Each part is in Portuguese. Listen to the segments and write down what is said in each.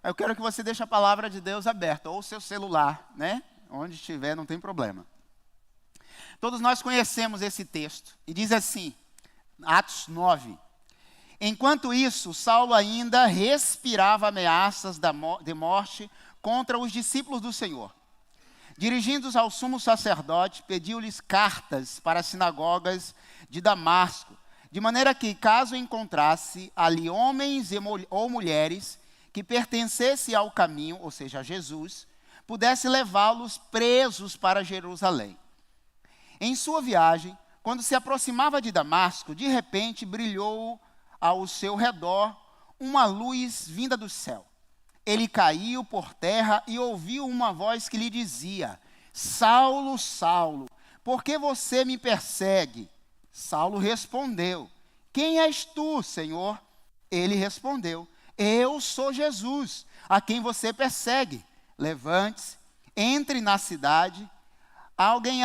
Eu quero que você deixe a palavra de Deus aberta, ou o seu celular, né? Onde estiver, não tem problema. Todos nós conhecemos esse texto, e diz assim, Atos 9. Enquanto isso, Saulo ainda respirava ameaças de morte contra os discípulos do Senhor. Dirigindo-os ao sumo sacerdote, pediu-lhes cartas para as sinagogas de Damasco, de maneira que, caso encontrasse ali homens ou mulheres que pertencessem ao caminho, ou seja, a Jesus, pudesse levá-los presos para Jerusalém. Em sua viagem, quando se aproximava de Damasco, de repente brilhou ao seu redor uma luz vinda do céu. Ele caiu por terra e ouviu uma voz que lhe dizia: Saulo, Saulo, por que você me persegue? Saulo respondeu: Quem és tu, Senhor? Ele respondeu: Eu sou Jesus, a quem você persegue. Levante-se, entre na cidade, alguém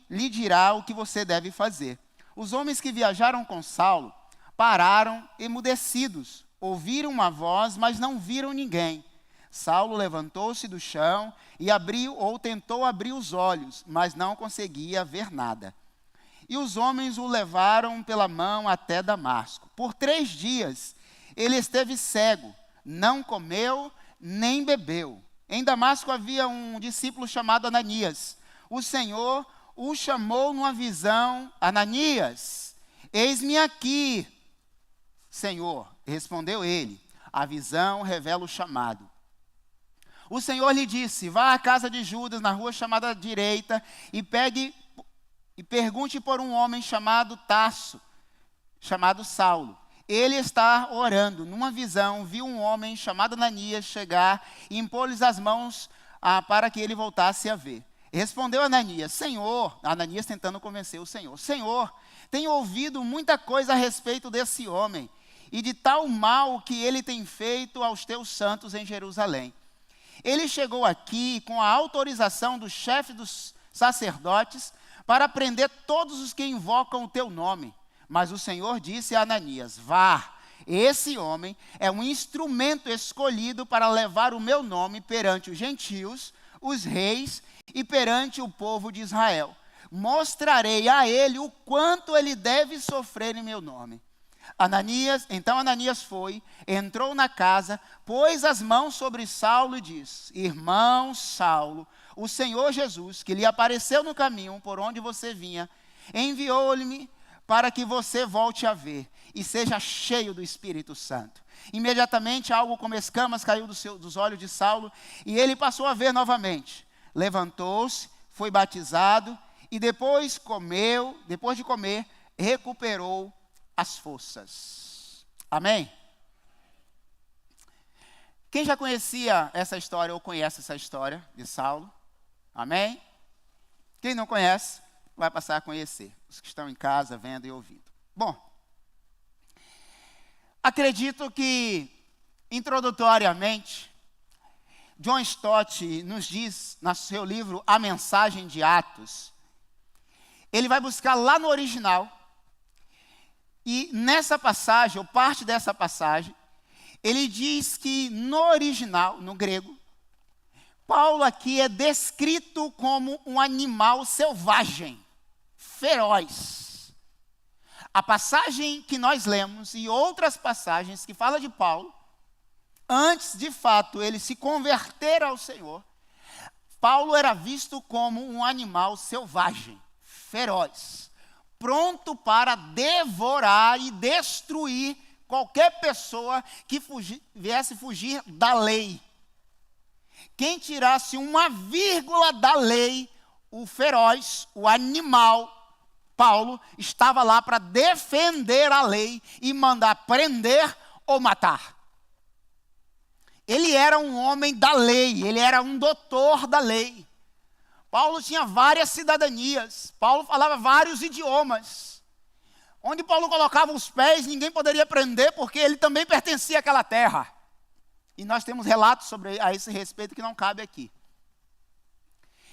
lhe dirá o que você deve fazer. Os homens que viajaram com Saulo pararam emudecidos, ouviram uma voz, mas não viram ninguém. Saulo levantou-se do chão e tentou abrir os olhos, mas não conseguia ver nada. E os homens o levaram pela mão até Damasco. Por 3 dias ele esteve cego, não comeu nem bebeu. Em Damasco havia um discípulo chamado Ananias. O Senhor o chamou numa visão: Ananias, eis-me aqui, Senhor. Respondeu ele. A visão revela o chamado. O Senhor lhe disse: vá à casa de Judas, na rua chamada direita, e pergunte por um homem chamado Tarso, chamado Saulo. Ele está orando. Numa visão, viu um homem chamado Ananias chegar e impor-lhes as mãos para que ele voltasse a ver. Respondeu Ananias: Senhor, Ananias tentando convencer o Senhor: Senhor, tenho ouvido muita coisa a respeito desse homem e de tal mal que ele tem feito aos teus santos em Jerusalém. Ele chegou aqui com a autorização do chefe dos sacerdotes para prender todos os que invocam o teu nome. Mas o Senhor disse a Ananias: vá, esse homem é um instrumento escolhido para levar o meu nome perante os gentios, os reis e perante o povo de Israel. Mostrarei a ele o quanto ele deve sofrer em meu nome. Então Ananias foi, entrou na casa, pôs as mãos sobre Saulo e disse: Irmão Saulo, o Senhor Jesus, que lhe apareceu no caminho por onde você vinha, enviou-me para que você volte a ver e seja cheio do Espírito Santo. Imediatamente algo como escamas caiu dos olhos de Saulo e ele passou a ver novamente. Levantou-se, foi batizado e depois de comer, recuperou as forças. Amém? Quem já conhecia essa história ou conhece essa história de Saulo? Amém? Quem não conhece, vai passar a conhecer. Os que estão em casa, vendo e ouvindo. Bom, acredito que, introdutoriamente, John Stott nos diz, no seu livro A Mensagem de Atos, ele vai buscar lá no original, e nessa passagem, ou parte dessa passagem, ele diz que no original, no grego, Paulo aqui é descrito como um animal selvagem, feroz. A passagem que nós lemos e outras passagens que fala de Paulo, antes de fato ele se converter ao Senhor, Paulo era visto como um animal selvagem, feroz, pronto para devorar e destruir qualquer pessoa que viesse fugir da lei. Quem tirasse uma vírgula da lei, o feroz, o animal, Paulo, estava lá para defender a lei e mandar prender ou matar. Ele era um homem da lei, ele era um doutor da lei. Paulo tinha várias cidadanias, Paulo falava vários idiomas. Onde Paulo colocava os pés, ninguém poderia prender, porque ele também pertencia àquela terra. E nós temos relatos a esse respeito que não cabe aqui.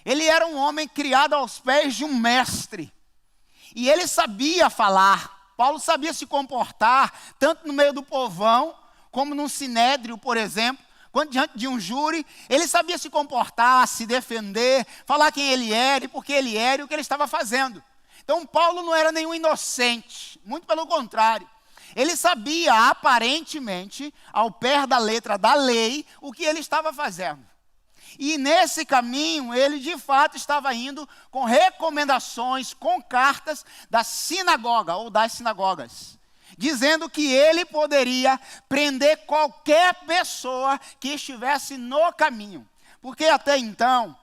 Ele era um homem criado aos pés de um mestre. E ele sabia falar. Paulo sabia se comportar, tanto no meio do povão, como num sinédrio, por exemplo, quando diante de um júri, ele sabia se comportar, se defender, falar quem ele era e por que ele era e o que ele estava fazendo. Então, Paulo não era nenhum inocente, muito pelo contrário. Ele sabia, aparentemente, ao pé da letra da lei, o que ele estava fazendo. E nesse caminho, ele de fato estava indo com recomendações, com cartas da sinagoga ou das sinagogas, dizendo que ele poderia prender qualquer pessoa que estivesse no caminho. Porque até então,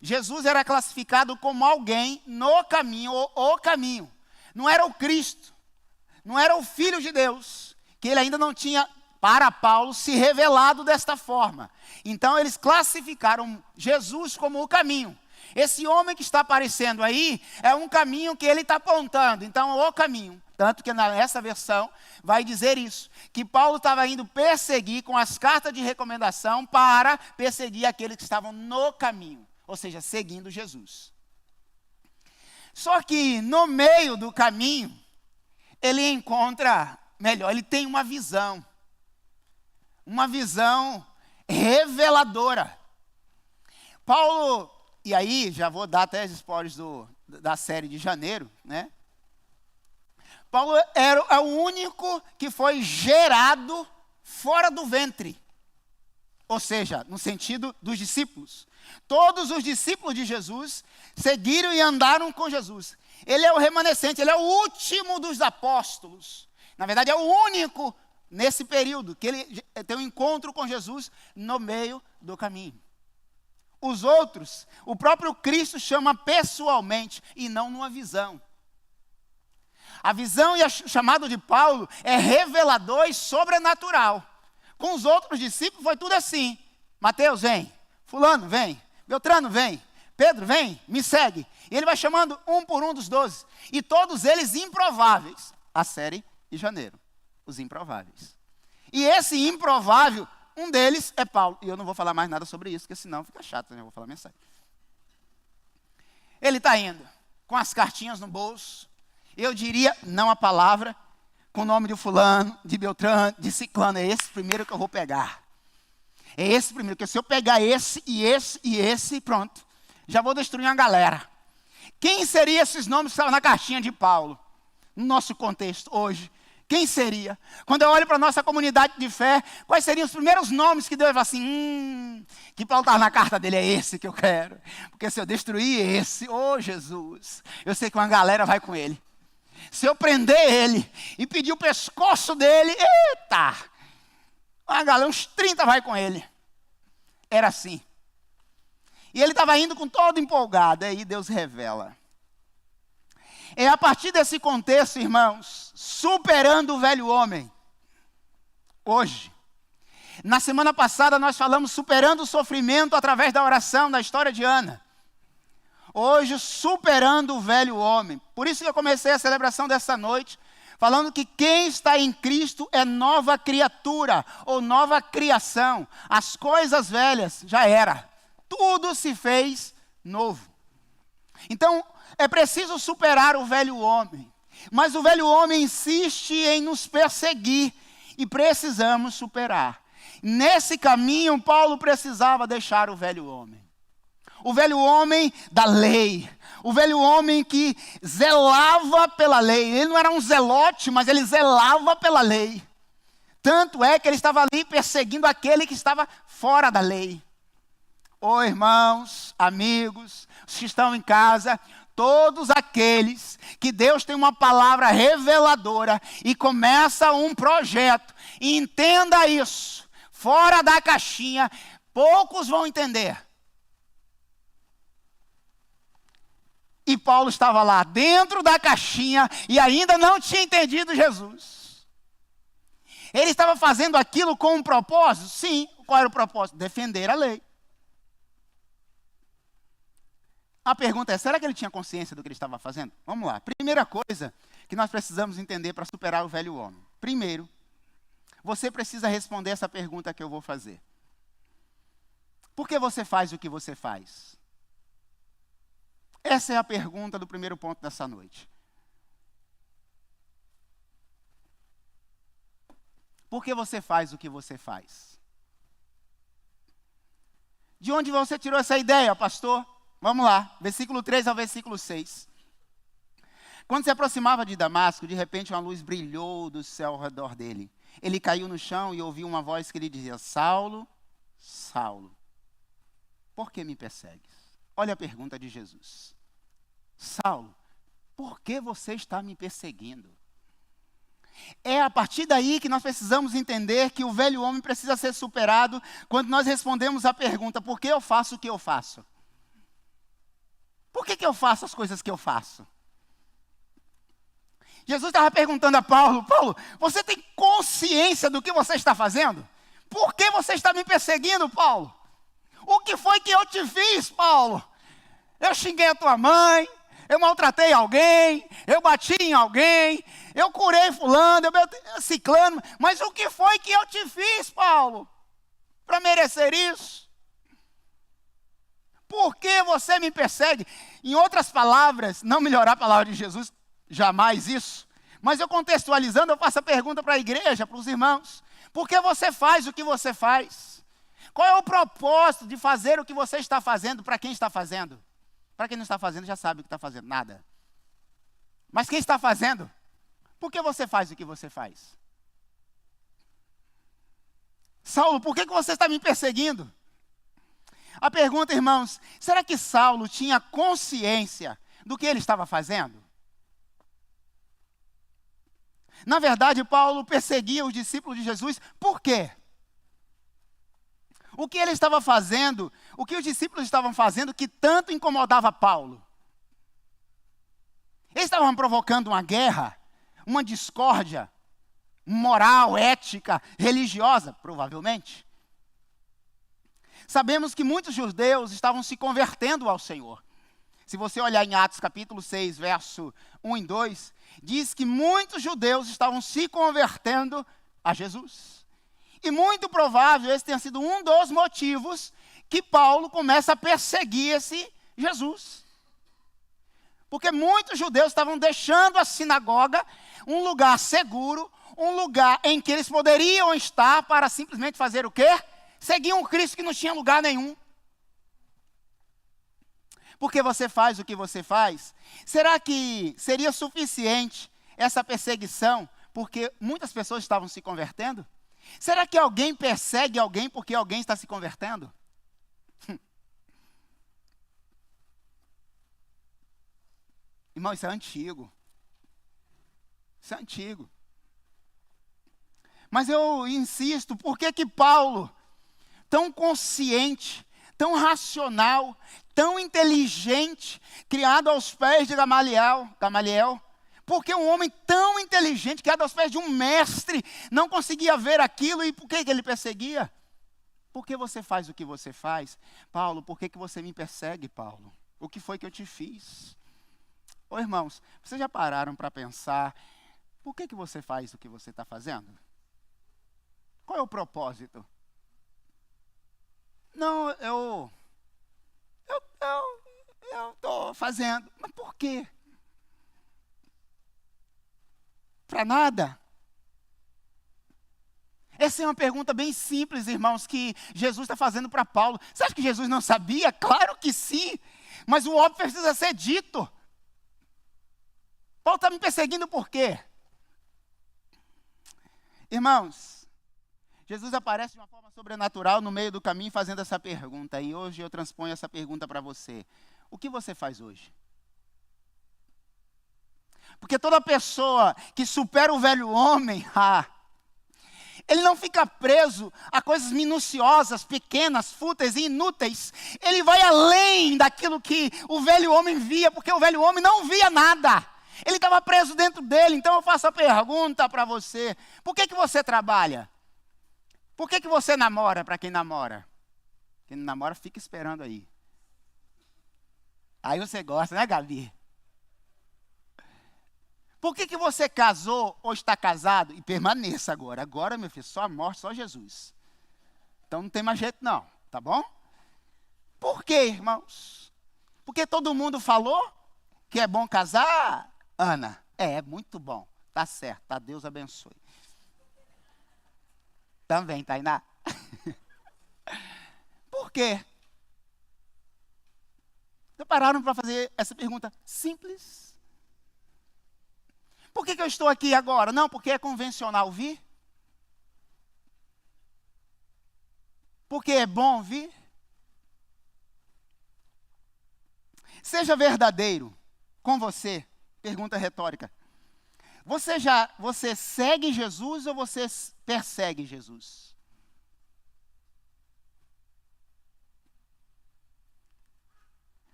Jesus era classificado como alguém no caminho, ou o caminho. Não era o Cristo, não era o Filho de Deus, que ele ainda não tinha, para Paulo, se revelado desta forma. Então eles classificaram Jesus como o caminho. Esse homem que está aparecendo aí é um caminho que ele está apontando. Então, o caminho. Tanto que nessa versão vai dizer isso. Que Paulo estava indo perseguir com as cartas de recomendação para perseguir aqueles que estavam no caminho. Ou seja, seguindo Jesus. Só que no meio do caminho, ele encontra, melhor, ele tem uma visão. Uma visão reveladora. Paulo, e aí já vou dar até os spoilers da série de janeiro, né? Paulo é o único que foi gerado fora do ventre. Ou seja, no sentido dos discípulos. Todos os discípulos de Jesus seguiram e andaram com Jesus. Ele é o remanescente, ele é o último dos apóstolos. Na verdade, é o único nesse período que ele tem um encontro com Jesus no meio do caminho. Os outros, o próprio Cristo chama pessoalmente e não numa visão. A visão e o chamado de Paulo é revelador e sobrenatural. Com os outros discípulos foi tudo assim. Mateus, vem. Fulano, vem. Beltrano, vem. Pedro, vem, me segue. E ele vai chamando um por um dos 12. E todos eles improváveis. A série de janeiro. Os improváveis. E esse improvável, um deles é Paulo. E eu não vou falar mais nada sobre isso, porque senão fica chato, né? Eu vou falar mensagem. Ele está indo com as cartinhas no bolso. Eu diria, não a palavra, com o nome de fulano, de Beltrano, de ciclano. É esse primeiro que eu vou pegar. É esse primeiro, porque se eu pegar esse, e esse, e esse, pronto. Já vou destruir uma galera. Quem seriam esses nomes que estavam na cartinha de Paulo? No nosso contexto, hoje. Quem seria? Quando eu olho para a nossa comunidade de fé, quais seriam os primeiros nomes que Deus vai falar assim, que Paulo estava na carta dele, é esse que eu quero. Porque se eu destruir esse, Jesus, eu sei que uma galera vai com ele. Se eu prender ele e pedir o pescoço dele, eita, uma galera, uns 30 vai com ele. Era assim. E ele estava indo com todo empolgado, aí Deus revela. É a partir desse contexto, irmãos, superando o velho homem. Hoje, na semana passada nós falamos superando o sofrimento através da oração, da história de Ana. Hoje, superando o velho homem. Por isso que eu comecei a celebração dessa noite, falando que quem está em Cristo é nova criatura, ou nova criação. As coisas velhas já era. Tudo se fez novo. Então, é preciso superar o velho homem. Mas o velho homem insiste em nos perseguir. E precisamos superar. Nesse caminho, Paulo precisava deixar o velho homem. O velho homem da lei. O velho homem que zelava pela lei. Ele não era um zelote, mas ele zelava pela lei. Tanto é que ele estava ali perseguindo aquele que estava fora da lei. Ô irmãos, amigos, os que estão em casa, todos aqueles que Deus tem uma palavra reveladora e começa um projeto, e entenda isso, fora da caixinha, poucos vão entender. E Paulo estava lá dentro da caixinha e ainda não tinha entendido Jesus. Ele estava fazendo aquilo com um propósito? Sim. Qual era o propósito? Defender a lei. A pergunta é, será que ele tinha consciência do que ele estava fazendo? Vamos lá. Primeira coisa que nós precisamos entender para superar o velho homem. Primeiro, você precisa responder essa pergunta que eu vou fazer. Por que você faz o que você faz? Essa é a pergunta do primeiro ponto dessa noite. Por que você faz o que você faz? De onde você tirou essa ideia, pastor? Vamos lá, versículo 3 ao versículo 6. Quando se aproximava de Damasco, de repente uma luz brilhou do céu ao redor dele. Ele caiu no chão e ouviu uma voz que lhe dizia: Saulo, Saulo, por que me persegues? Olha a pergunta de Jesus. Saulo, por que você está me perseguindo? É a partir daí que nós precisamos entender que o velho homem precisa ser superado quando nós respondemos a pergunta: por que eu faço o que eu faço? Por que eu faço as coisas que eu faço? Jesus estava perguntando a Paulo: Paulo, você tem consciência do que você está fazendo? Por que você está me perseguindo, Paulo? O que foi que eu te fiz, Paulo? Eu xinguei a tua mãe, eu maltratei alguém, eu bati em alguém, eu curei fulano, eu ciclano, mas o que foi que eu te fiz, Paulo, para merecer isso? Por que você me persegue? Em outras palavras, não melhorar a palavra de Jesus, jamais isso, mas eu contextualizando, eu faço a pergunta para a igreja, para os irmãos: por que você faz o que você faz? Qual é o propósito de fazer o que você está fazendo para quem está fazendo? Para quem não está fazendo, já sabe o que está fazendo, nada. Mas quem está fazendo, por que você faz o que você faz? Saulo, por que você está me perseguindo? A pergunta, irmãos, será que Saulo tinha consciência do que ele estava fazendo? Na verdade, Paulo perseguia os discípulos de Jesus, por quê? O que ele estava fazendo, o que os discípulos estavam fazendo que tanto incomodava Paulo? Eles estavam provocando uma guerra, uma discórdia moral, ética, religiosa, provavelmente. Sabemos que muitos judeus estavam se convertendo ao Senhor. Se você olhar em Atos capítulo 6, verso 1 e 2, diz que muitos judeus estavam se convertendo a Jesus. E muito provável esse tenha sido um dos motivos que Paulo começa a perseguir esse Jesus. Porque muitos judeus estavam deixando a sinagoga um lugar seguro, um lugar em que eles poderiam estar para simplesmente fazer o quê? Seguir um Cristo que não tinha lugar nenhum. Porque você faz o que você faz? Será que seria suficiente essa perseguição porque muitas pessoas estavam se convertendo? Será que alguém persegue alguém porque alguém está se convertendo? Irmão, isso é antigo. Isso é antigo. Mas eu insisto, por que que Paulo, tão consciente, tão racional, tão inteligente, criado aos pés de Gamaliel, porque um homem tão inteligente, criado aos pés de um mestre, não conseguia ver aquilo, e por que ele perseguia? Por que você faz o que você faz? Paulo, por que você me persegue, Paulo? O que foi que eu te fiz? Ô irmãos, vocês já pararam para pensar, por que você faz o que você está fazendo? Qual é o propósito? Não, eu estou fazendo, mas por quê? Para nada. Essa é uma pergunta bem simples, irmãos, que Jesus está fazendo para Paulo. Você acha que Jesus não sabia? Claro que sim, mas o óbvio precisa ser dito. Paulo está me perseguindo por quê? Irmãos, Jesus aparece de uma forma sobrenatural no meio do caminho fazendo essa pergunta. E hoje eu transponho essa pergunta para você. O que você faz hoje? Porque toda pessoa que supera o velho homem, ele não fica preso a coisas minuciosas, pequenas, fúteis e inúteis. Ele vai além daquilo que o velho homem via, porque o velho homem não via nada. Ele estava preso dentro dele. Então eu faço a pergunta para você: por que você trabalha? Por que você namora, para quem namora? Quem não namora fica esperando aí. Aí você gosta, né, Gabi? Por que você casou ou está casado? E permaneça agora. Agora, meu filho, só a morte, só Jesus. Então não tem mais jeito não, tá bom? Por quê, irmãos? Porque todo mundo falou que é bom casar, Ana? É muito bom. Tá certo, tá? Deus abençoe. Também, Tainá. Por quê? Já pararam para fazer essa pergunta simples? Por que eu estou aqui agora? Não, porque é convencional vir? Porque é bom vir? Seja verdadeiro com você. Pergunta retórica. Você segue Jesus ou você persegue Jesus?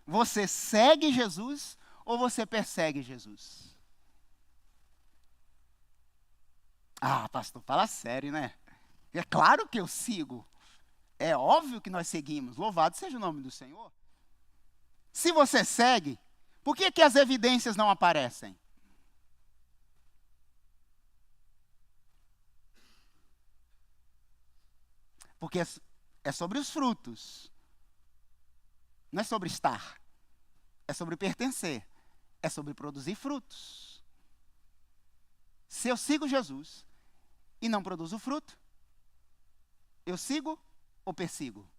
Você segue Jesus ou você persegue Jesus? Ah, pastor, fala sério, né? É claro que eu sigo. É óbvio que nós seguimos. Louvado seja o nome do Senhor. Se você segue, por que as evidências não aparecem? Porque é sobre os frutos. Não é sobre estar. É sobre pertencer. É sobre produzir frutos. Se eu sigo Jesus e não produzo fruto, eu sigo ou persigo?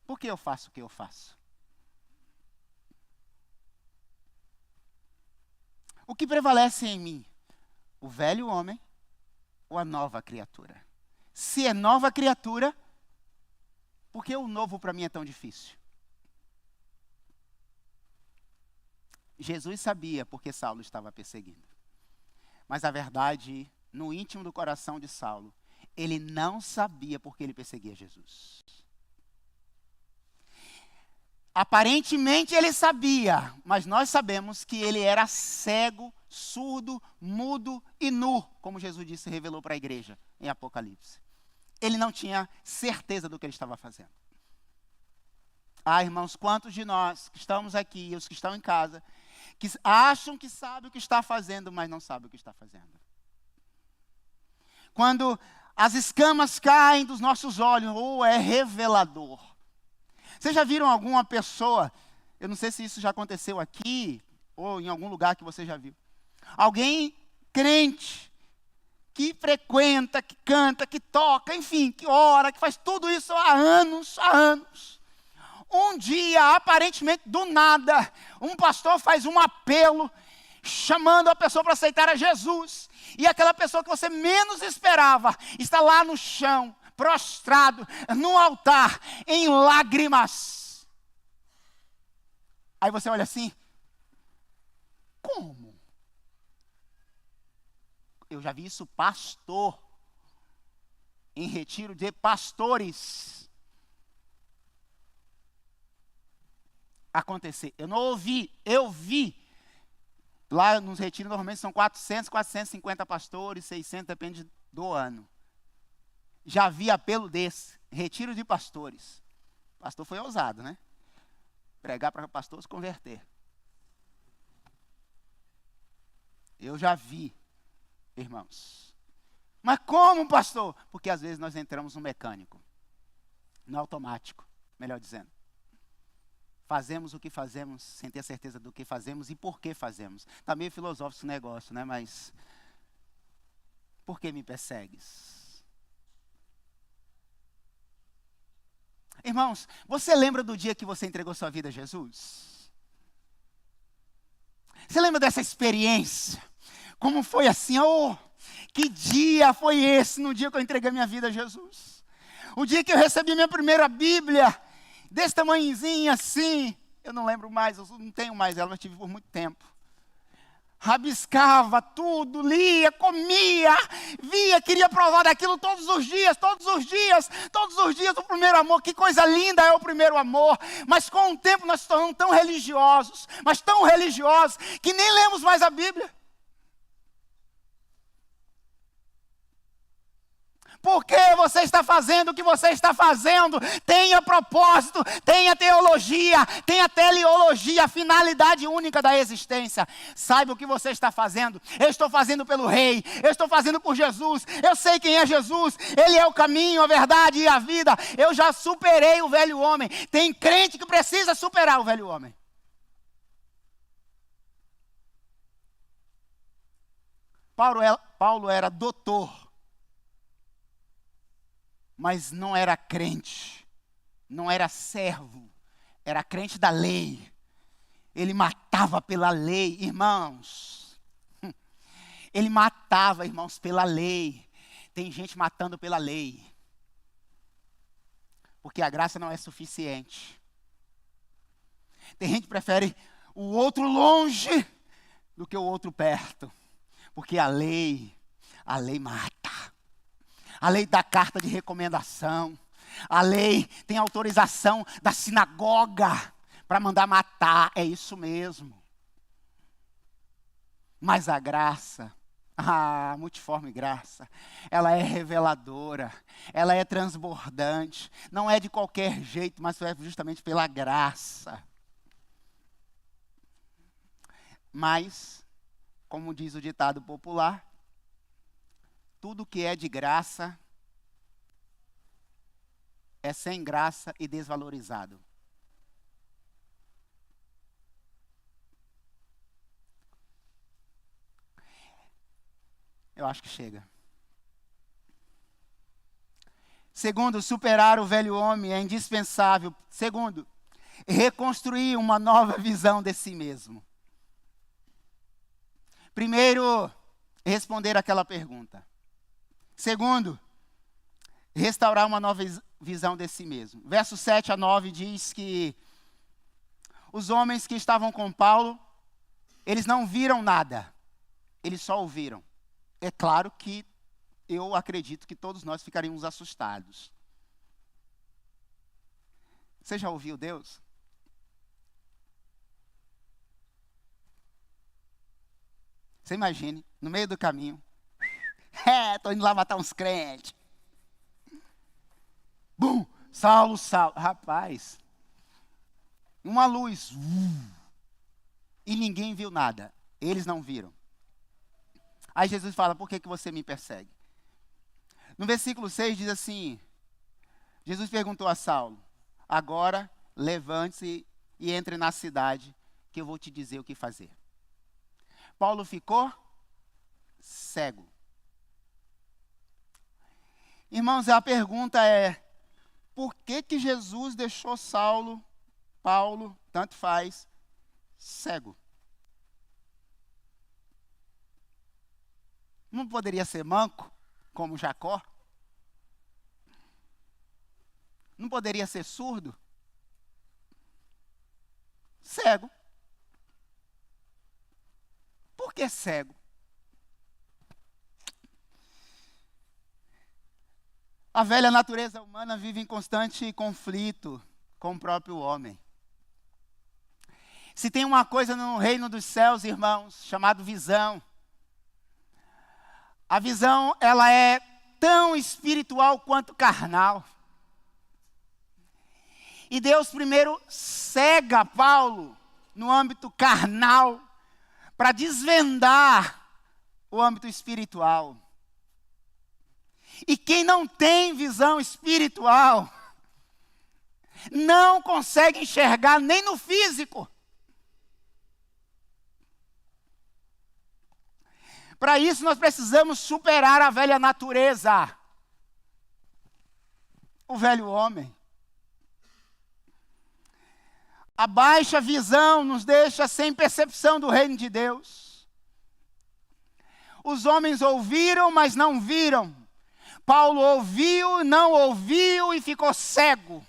Por que eu faço o que eu faço? O que prevalece em mim? O velho homem ou a nova criatura? Se é nova criatura, por que o novo para mim é tão difícil? Jesus sabia porque Saulo estava perseguindo. Mas a verdade, no íntimo do coração de Saulo, ele não sabia porque ele perseguia Jesus. Aparentemente ele sabia, mas nós sabemos que ele era cego, surdo, mudo e nu, como Jesus disse e revelou para a igreja em Apocalipse. Ele não tinha certeza do que ele estava fazendo. Ah, irmãos, quantos de nós que estamos aqui, os que estão em casa, que acham que sabem o que está fazendo, mas não sabem o que está fazendo. Quando as escamas caem dos nossos olhos, é revelador. Vocês já viram alguma pessoa, eu não sei se isso já aconteceu aqui, ou em algum lugar que você já viu, alguém crente, que frequenta, que canta, que toca, enfim, que ora, que faz tudo isso há anos. Um dia, aparentemente do nada, um pastor faz um apelo, chamando a pessoa para aceitar a Jesus. E aquela pessoa que você menos esperava, está lá no chão, prostrado, no altar, em lágrimas. Aí você olha assim, como? Eu já vi isso, pastor, em retiro de pastores, acontecer. Eu não ouvi, eu vi. Lá nos retiros normalmente são 400, 450 pastores, 600, depende do ano. Já vi apelo desse, retiro de pastores. Pastor foi ousado, né? Pregar para pastor se converter. Eu já vi, irmãos. Mas como, pastor? Porque às vezes nós entramos no mecânico, no automático, melhor dizendo. Fazemos o que fazemos sem ter certeza do que fazemos e por que fazemos. Está meio filosófico esse negócio, né? Mas por que me persegues? Irmãos, você lembra do dia que você entregou sua vida a Jesus? Você lembra dessa experiência? Como foi assim? Oh, que dia foi esse no dia que eu entreguei minha vida a Jesus? O dia que eu recebi minha primeira Bíblia, desse tamanhozinho assim, eu não lembro mais, eu não tenho mais ela, mas tive por muito tempo. Rabiscava tudo, lia, comia, via, queria provar daquilo todos os dias, o primeiro amor, que coisa linda é o primeiro amor, mas com o tempo nós nos tornamos tão religiosos, mas tão religiosos, que nem lemos mais a Bíblia. Por que você está fazendo o que você está fazendo? Tenha propósito, tenha teologia, tenha teleologia, a finalidade única da existência. Saiba o que você está fazendo. Eu estou fazendo pelo Rei, eu estou fazendo por Jesus. Eu sei quem é Jesus, Ele é o caminho, a verdade e a vida. Eu já superei o velho homem. Tem crente que precisa superar o velho homem. Paulo era doutor. mas não era crente, não era servo, era crente da lei. Ele matava pela lei, irmãos. Ele matava, irmãos, pela lei. Tem gente matando pela lei. Porque a graça não é suficiente. Tem gente que prefere o outro longe do que o outro perto. Porque a lei mata. A lei dá carta de recomendação. A lei tem autorização da sinagoga para mandar matar. É isso mesmo. Mas a graça, a multiforme graça, ela é reveladora, ela é transbordante. Não é de qualquer jeito, mas é justamente pela graça. Mas, como diz o ditado popular, tudo que é de graça é sem graça e desvalorizado. Eu acho que chega. Segundo, superar o velho homem é indispensável. Segundo, reconstruir uma nova visão de si mesmo. Primeiro, responder aquela pergunta. Segundo, restaurar uma nova visão de si mesmo. Versos 7 a 9 diz que os homens que estavam com Paulo, eles não viram nada, eles só ouviram. É claro que eu acredito que todos nós ficaríamos assustados. Você já ouviu Deus? Você imagine, no meio do caminho, estou indo lá matar uns crentes. Bum! Saulo. Rapaz, uma luz. E ninguém viu nada. Eles não viram. Aí Jesus fala, por que você me persegue? No versículo 6 diz assim, Jesus perguntou a Saulo, agora levante-se e entre na cidade, que eu vou te dizer o que fazer. Paulo ficou cego. Irmãos, a pergunta é, por que Jesus deixou Paulo, tanto faz, cego? Não poderia ser manco, como Jacó? Não poderia ser surdo? Cego. Por que cego? A velha natureza humana vive em constante conflito com o próprio homem. Se tem uma coisa no reino dos céus, irmãos, chamado visão, a visão, ela é tão espiritual quanto carnal. E Deus primeiro cega Paulo no âmbito carnal para desvendar o âmbito espiritual. E quem não tem visão espiritual não consegue enxergar nem no físico. Para isso nós precisamos superar a velha natureza, o velho homem. A baixa visão nos deixa sem percepção do reino de Deus. Os homens ouviram, mas não viram. Paulo ouviu, não ouviu e ficou cego.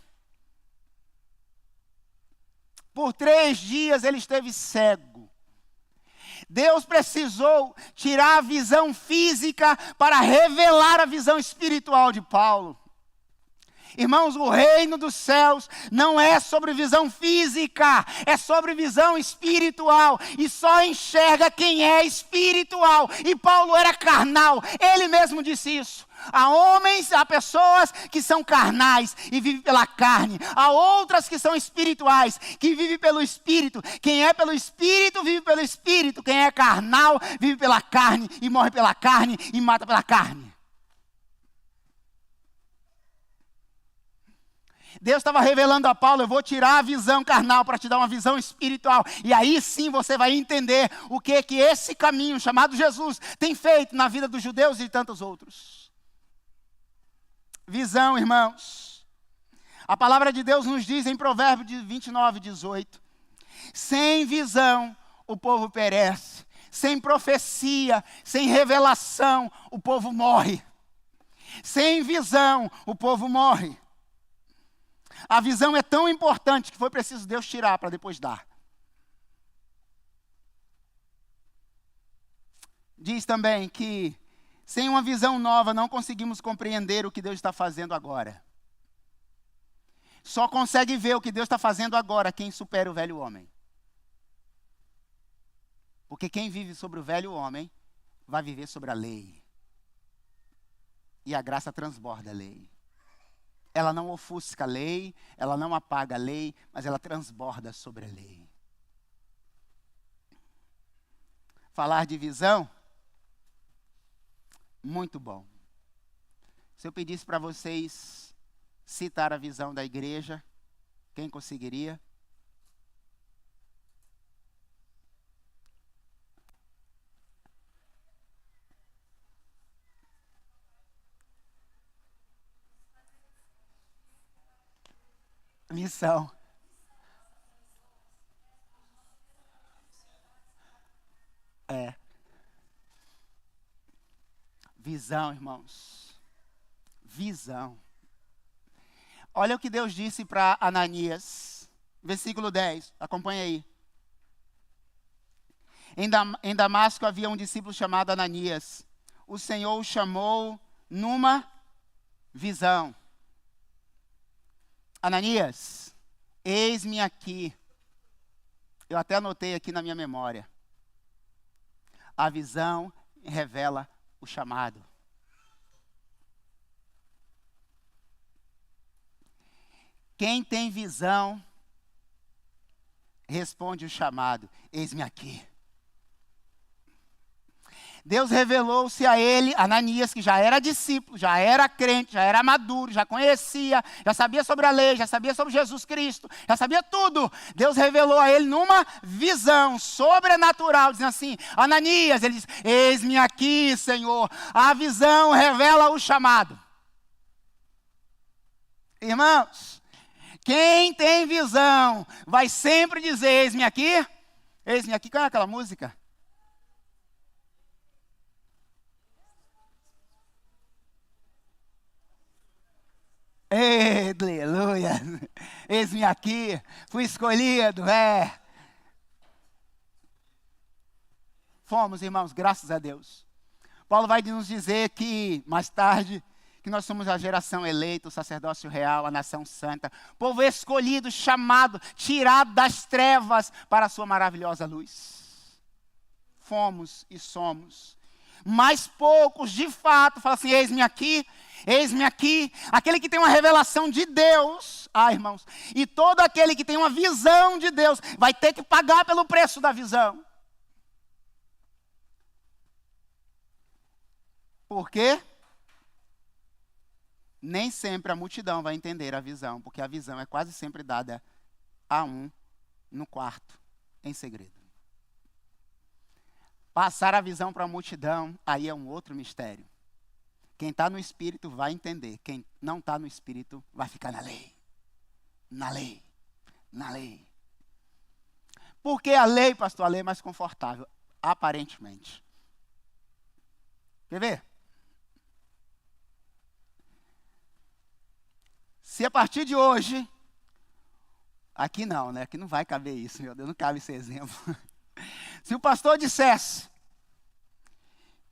Por 3 dias ele esteve cego. Deus precisou tirar a visão física para revelar a visão espiritual de Paulo. Irmãos, o reino dos céus não é sobre visão física, é sobre visão espiritual. E só enxerga quem é espiritual. E Paulo era carnal, ele mesmo disse isso. Há pessoas que são carnais e vivem pela carne. Há outras que são espirituais, que vivem pelo Espírito. Quem é pelo Espírito, vive pelo Espírito. Quem é carnal, vive pela carne e morre pela carne e mata pela carne. Deus estava revelando a Paulo, eu vou tirar a visão carnal para te dar uma visão espiritual. E aí sim você vai entender o que esse caminho chamado Jesus tem feito na vida dos judeus e de tantos outros. Visão, irmãos. A palavra de Deus nos diz em Provérbios 29:18. Sem visão, o povo perece. Sem profecia, sem revelação, o povo morre. Sem visão, o povo morre. A visão é tão importante que foi preciso Deus tirar para depois dar. Diz também que sem uma visão nova não conseguimos compreender o que Deus está fazendo agora. Só consegue ver o que Deus está fazendo agora quem supera o velho homem. Porque quem vive sobre o velho homem vai viver sobre a lei. E a graça transborda a lei. Ela não ofusca a lei, ela não apaga a lei, mas ela transborda sobre a lei. Falar de visão, muito bom. Se eu pedisse para vocês citar a visão da igreja, quem conseguiria? Missão. É. Visão, irmãos. Visão. Olha o que Deus disse para Ananias. Versículo 10. Acompanha aí. Em Damasco havia um discípulo chamado Ananias. O Senhor o chamou numa visão. Ananias, eis-me aqui. Eu até anotei aqui na minha memória. A visão revela o chamado. Quem tem visão, responde o chamado. Eis-me aqui. Deus revelou-se a ele, Ananias, que já era discípulo, já era crente, já era maduro, já conhecia, já sabia sobre a lei, já sabia sobre Jesus Cristo, já sabia tudo. Deus revelou a ele numa visão sobrenatural, dizendo assim, Ananias, ele diz, eis-me aqui, Senhor. A visão revela o chamado. Irmãos, quem tem visão vai sempre dizer, eis-me aqui. Eis-me aqui, qual é aquela música? Aleluia, eis-me aqui, fui escolhido, Fomos, irmãos, graças a Deus. Paulo vai nos dizer que, mais tarde, que nós somos a geração eleita, o sacerdócio real, a nação santa, povo escolhido, chamado, tirado das trevas para a sua maravilhosa luz. Fomos e somos. Mas poucos, de fato, falam assim, eis-me aqui, aquele que tem uma revelação de Deus, irmãos, e todo aquele que tem uma visão de Deus, vai ter que pagar pelo preço da visão. Por quê? Nem sempre a multidão vai entender a visão, porque a visão é quase sempre dada a um no quarto, em segredo. Passar a visão para a multidão, aí é um outro mistério. Quem está no Espírito vai entender. Quem não está no Espírito vai ficar na lei. Na lei. Na lei. Porque a lei, pastor, a lei é mais confortável. Aparentemente. Quer ver? Se a partir de hoje... Aqui não, né? Aqui não vai caber isso, meu Deus. Não cabe esse exemplo. Se o pastor dissesse,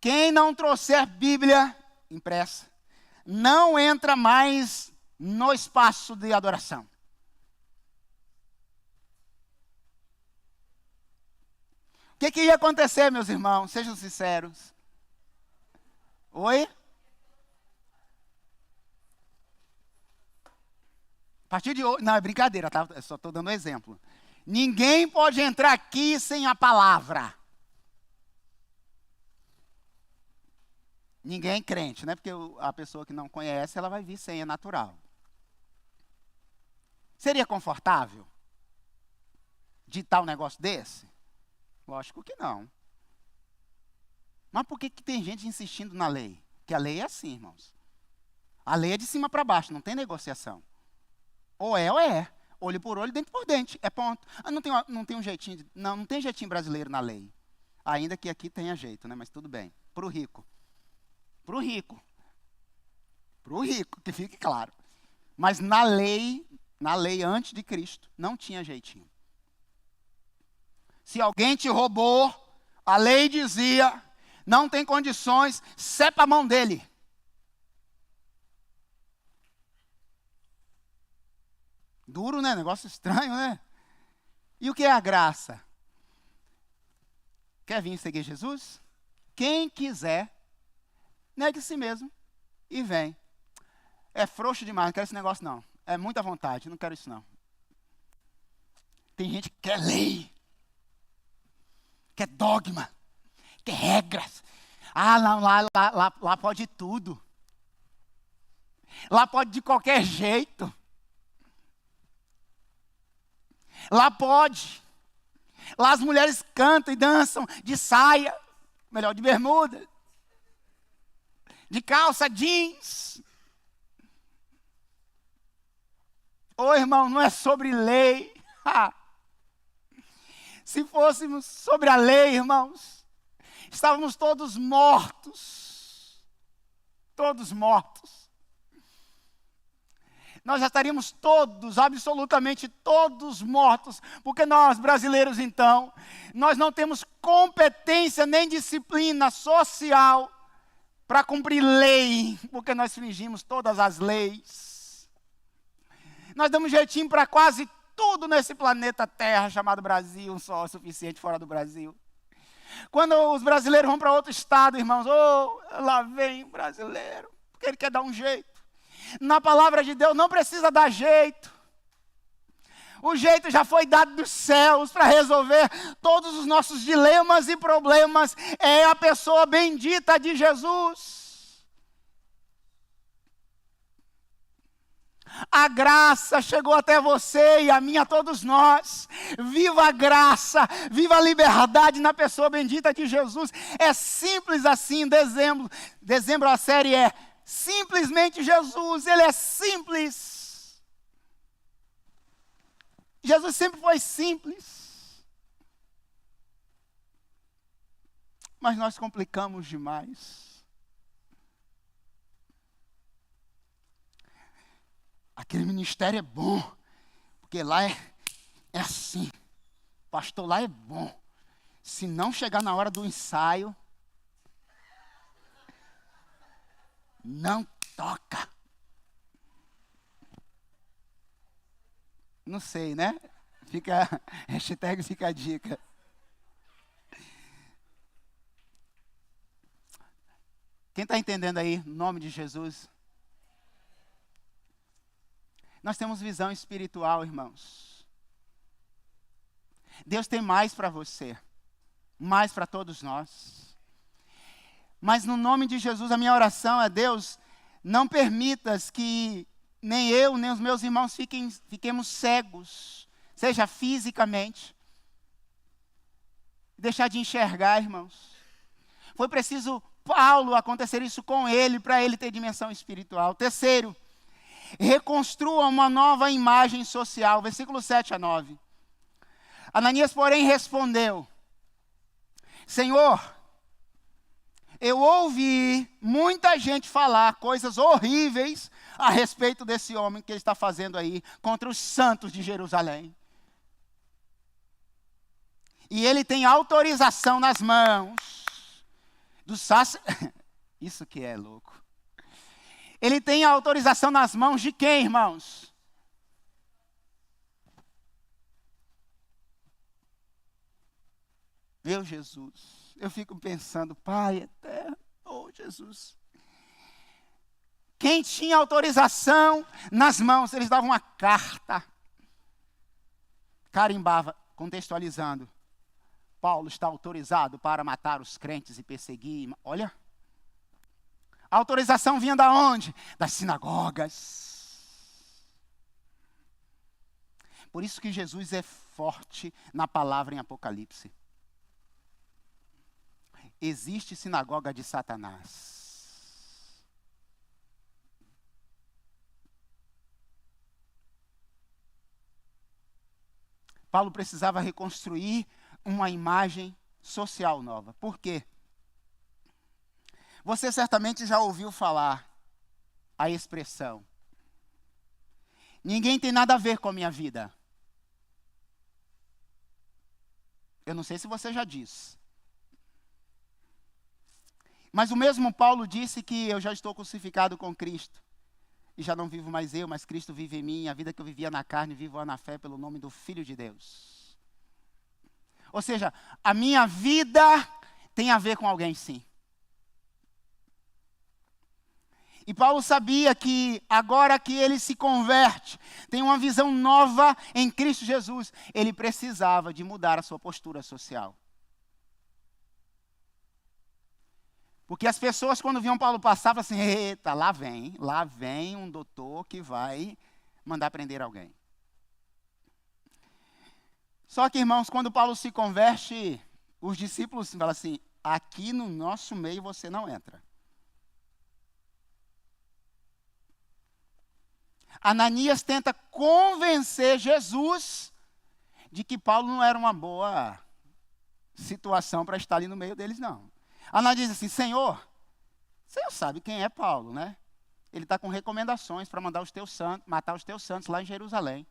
quem não trouxer Bíblia impressa, não entra mais no espaço de adoração. O que ia acontecer, meus irmãos? Sejam sinceros. Oi? A partir de hoje, não, é brincadeira, tá? Eu só estou dando um exemplo. Ninguém pode entrar aqui sem a palavra. Ninguém crente, né? Porque a pessoa que não conhece, ela vai vir sem, é natural. Seria confortável ditar um negócio desse? Lógico que não. Mas por que tem gente insistindo na lei? Porque a lei é assim, irmãos. A lei é de cima para baixo, não tem negociação. Ou é ou é. Olho por olho, dente por dente. É ponto. Não tem um jeitinho. Não tem jeitinho brasileiro na lei. Ainda que aqui tenha jeito, né? Mas tudo bem. Para o rico. Para o rico. Para o rico, que fique claro. Mas na lei antes de Cristo, não tinha jeitinho. Se alguém te roubou, a lei dizia, não tem condições, cepa a mão dele. Duro, né? Negócio estranho, né? E o que é a graça? Quer vir seguir Jesus? Quem quiser, negue a si mesmo e vem. É frouxo demais, não quero esse negócio não. É muita vontade, não quero isso não. Tem gente que quer lei, quer dogma, quer regras. Ah, não, lá pode tudo. Lá pode de qualquer jeito. Lá pode. Lá as mulheres cantam e dançam de saia, melhor, de bermuda, de calça jeans. Ô irmão, não é sobre lei. Se fôssemos sobre a lei, irmãos, estávamos todos mortos. Todos mortos. Nós já estaríamos todos, absolutamente todos mortos. Porque nós, brasileiros, então, nós não temos competência nem disciplina social para cumprir lei. Porque nós fingimos todas as leis. Nós damos jeitinho para quase tudo nesse planeta Terra, chamado Brasil, um só é suficiente fora do Brasil. Quando os brasileiros vão para outro estado, irmãos, lá vem o brasileiro, porque ele quer dar um jeito. Na palavra de Deus não precisa dar jeito. O jeito já foi dado dos céus para resolver todos os nossos dilemas e problemas. É a pessoa bendita de Jesus. A graça chegou até você e a mim, a todos nós. Viva a graça, viva a liberdade na pessoa bendita de Jesus. É simples assim. Dezembro a série é simplesmente Jesus. Ele é simples. Jesus sempre foi simples. Mas nós complicamos demais. Aquele ministério é bom, porque lá é assim. Pastor lá é bom. Se não chegar na hora do ensaio, não toca. Não sei, né? Hashtag fica a dica. Quem está entendendo aí, em nome de Jesus? Nós temos visão espiritual, irmãos. Deus tem mais para você, mais para todos nós. Mas no nome de Jesus, a minha oração é: Deus, não permitas que nem eu, nem os meus irmãos fiquemos cegos, seja fisicamente. Deixar de enxergar, irmãos. Foi preciso Paulo acontecer isso com ele, para ele ter dimensão espiritual. Terceiro, reconstrua uma nova imagem social. Versículo 7 a 9. Ananias, porém, respondeu: Senhor, eu ouvi muita gente falar coisas horríveis a respeito desse homem que ele está fazendo aí contra os santos de Jerusalém. E ele tem autorização nas mãos do sacerdote. Isso que é louco. Ele tem a autorização nas mãos de quem, irmãos? Meu Jesus, eu fico pensando, Pai eterno, oh Jesus. Quem tinha autorização nas mãos? Eles davam uma carta, carimbava, contextualizando. Paulo está autorizado para matar os crentes e perseguir. Olha. A autorização vinha da onde? Das sinagogas. Por isso que Jesus é forte na palavra em Apocalipse. Existe sinagoga de Satanás. Paulo precisava reconstruir uma imagem social nova. Por quê? Você certamente já ouviu falar a expressão: ninguém tem nada a ver com a minha vida. Eu não sei se você já disse. Mas o mesmo Paulo disse que eu já estou crucificado com Cristo. E já não vivo mais eu, mas Cristo vive em mim. A vida que eu vivia na carne, vivo na fé pelo nome do Filho de Deus. Ou seja, a minha vida tem a ver com alguém, sim. E Paulo sabia que agora que ele se converte, tem uma visão nova em Cristo Jesus, ele precisava de mudar a sua postura social. Porque as pessoas, quando viam Paulo passar, falavam assim: eita, lá vem um doutor que vai mandar prender alguém. Só que, irmãos, quando Paulo se converte, os discípulos falam assim: aqui no nosso meio você não entra. Ananias tenta convencer Jesus de que Paulo não era uma boa situação para estar ali no meio deles, não. Ananias diz assim: Senhor sabe quem é Paulo, né? Ele está com recomendações para matar os teus santos lá em Jerusalém.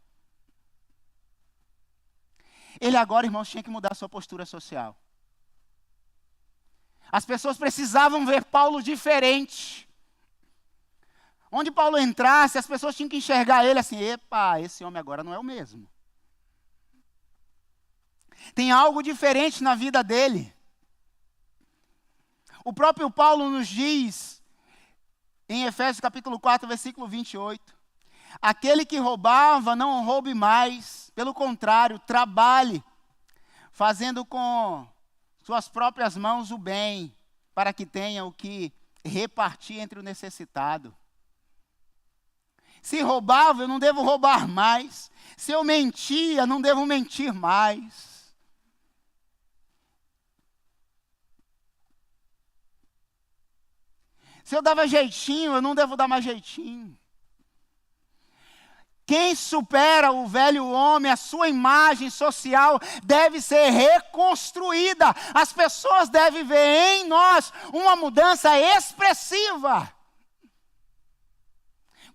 Ele agora, irmãos, tinha que mudar a sua postura social. As pessoas precisavam ver Paulo diferente. Onde Paulo entrasse, as pessoas tinham que enxergar ele assim: epa, esse homem agora não é o mesmo. Tem algo diferente na vida dele. O próprio Paulo nos diz, em Efésios capítulo 4, versículo 28, aquele que roubava, não roube mais, pelo contrário, trabalhe, fazendo com suas próprias mãos o bem, para que tenha o que repartir entre o necessitado. Se roubava, eu não devo roubar mais. Se eu mentia, não devo mentir mais. Se eu dava jeitinho, eu não devo dar mais jeitinho. Quem supera o velho homem, a sua imagem social deve ser reconstruída. As pessoas devem ver em nós uma mudança expressiva.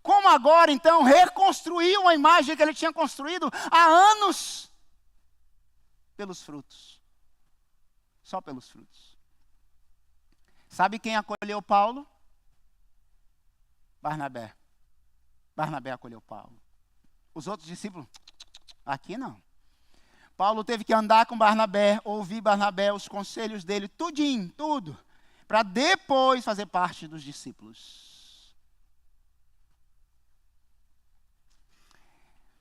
Como agora, então, reconstruir uma imagem que ele tinha construído há anos? Pelos frutos. Só pelos frutos. Sabe quem acolheu Paulo? Barnabé. Barnabé acolheu Paulo. Os outros discípulos, aqui não. Paulo teve que andar com Barnabé, ouvir Barnabé, os conselhos dele, tudinho, tudo, para depois fazer parte dos discípulos.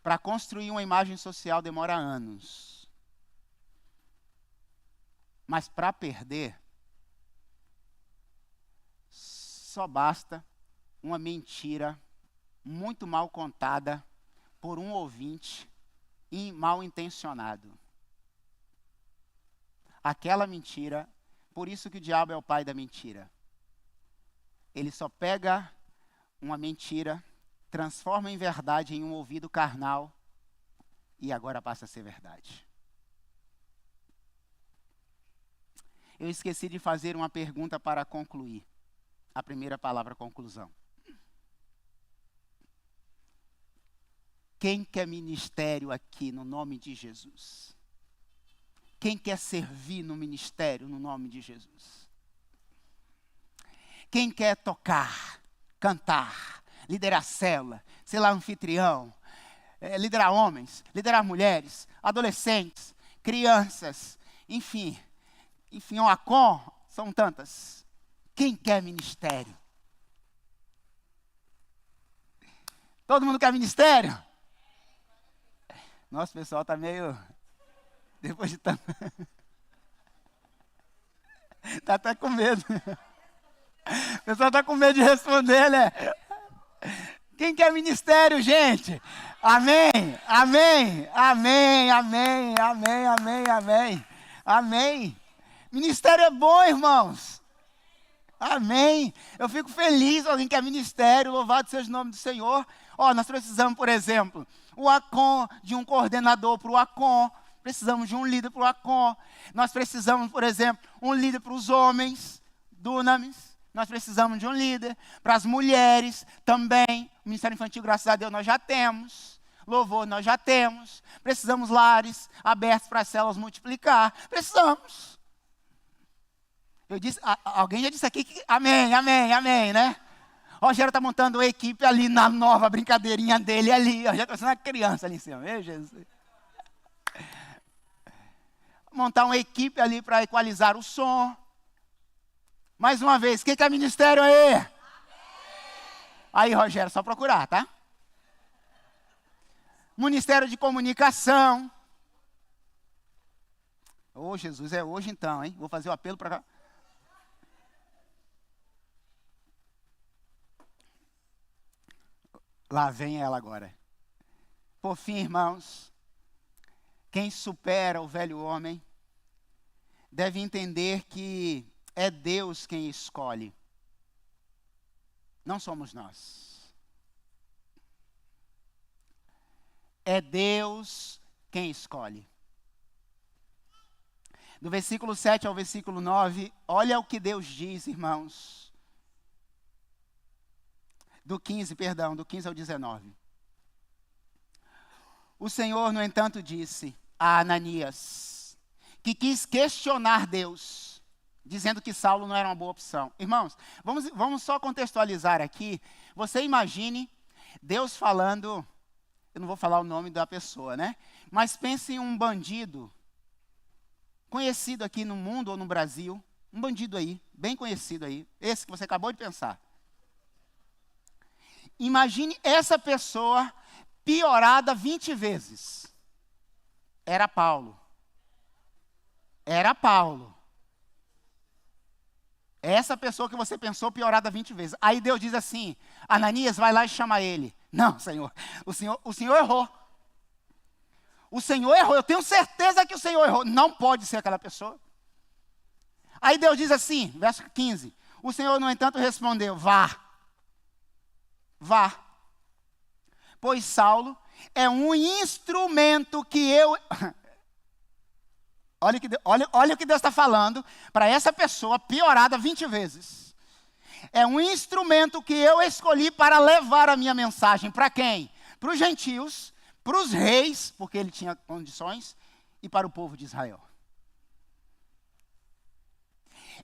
Para construir uma imagem social demora anos. Mas para perder, só basta uma mentira muito mal contada por um ouvinte e mal intencionado. Aquela mentira, por isso que o diabo é o pai da mentira. Ele só pega uma mentira, transforma em verdade em um ouvido carnal e agora passa a ser verdade. Eu esqueci de fazer uma pergunta para concluir. A primeira palavra, conclusão. Quem quer ministério aqui no nome de Jesus? Quem quer servir no ministério no nome de Jesus? Quem quer tocar, cantar, liderar célula, ser lá anfitrião, liderar homens, liderar mulheres, adolescentes, crianças, enfim, o ACOM, são tantas. Quem quer ministério? Todo mundo quer ministério? Nossa, o pessoal está meio... Depois de tanto... Está até com medo. O pessoal está com medo de responder, né? Quem quer ministério, gente? Amém, amém, amém, amém, amém, amém, amém, amém. Ministério é bom, irmãos. Amém. Eu fico feliz, alguém quer ministério, louvado seja o nome do Senhor. Nós precisamos, por exemplo, de um coordenador para o ACOM. Precisamos de um líder para o ACOM. Nós precisamos, por exemplo, um líder para os homens, Dunamis. Nós precisamos de um líder para as mulheres também. O Ministério Infantil, graças a Deus, nós já temos. Louvor, nós já temos. Precisamos lares abertos para as células multiplicar. Precisamos. Alguém já disse aqui que amém, amém, amém, né? Rogério está montando uma equipe ali na nova brincadeirinha dele ali. Já está sendo uma criança ali em cima. Meu Jesus. Montar uma equipe ali para equalizar o som. Mais uma vez, quem quer ministério aí? Amém. Aí, Rogério, só procurar, tá? Ministério de comunicação. Jesus, é hoje então, hein? Vou fazer o apelo para cá. Lá vem ela agora. Por fim, irmãos, quem supera o velho homem deve entender que é Deus quem escolhe. Não somos nós. É Deus quem escolhe. Do versículo 7 ao versículo 9, olha o que Deus diz, irmãos. Do 15 ao 19. O Senhor, no entanto, disse a Ananias, que quis questionar Deus, dizendo que Saulo não era uma boa opção. Irmãos, vamos só contextualizar aqui. Você imagine Deus falando, eu não vou falar o nome da pessoa, né? Mas pense em um bandido, conhecido aqui no mundo ou no Brasil, um bandido aí, bem conhecido aí, esse que você acabou de pensar. Imagine essa pessoa piorada 20 vezes. Era Paulo. Era Paulo. Essa pessoa que você pensou piorada 20 vezes. Aí Deus diz assim, Ananias, vai lá e chama ele. Não, Senhor, o Senhor errou. O Senhor errou, eu tenho certeza que o Senhor errou. Não pode ser aquela pessoa. Aí Deus diz assim, verso 15. O Senhor, no entanto, respondeu, vá. Vá. Pois Saulo é um instrumento que eu... Olha o que Deus está falando para essa pessoa piorada 20 vezes. É um instrumento que eu escolhi para levar a minha mensagem. Para quem? Para os gentios, para os reis, porque ele tinha condições, e para o povo de Israel.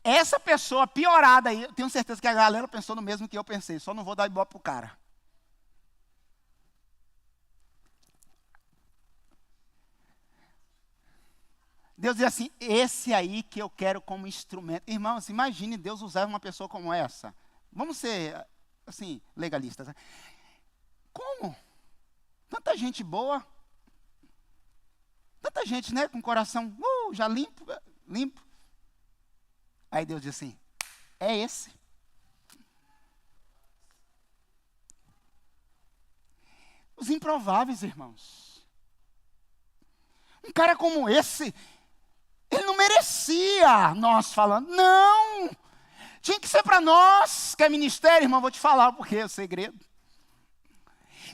Essa pessoa piorada aí, eu tenho certeza que a galera pensou no mesmo que eu pensei, só não vou dar ibope pro cara. Deus diz assim, esse aí que eu quero como instrumento. Irmãos, imagine Deus usar uma pessoa como essa. Vamos ser, assim, legalistas. Né? Como? Tanta gente boa. Tanta gente, né, com o coração já limpo. Aí Deus diz assim, é esse. Os improváveis, irmãos. Um cara como esse, ele não merecia nós falando. Não! Tinha que ser para nós, que é ministério, irmão, vou te falar porque é o segredo.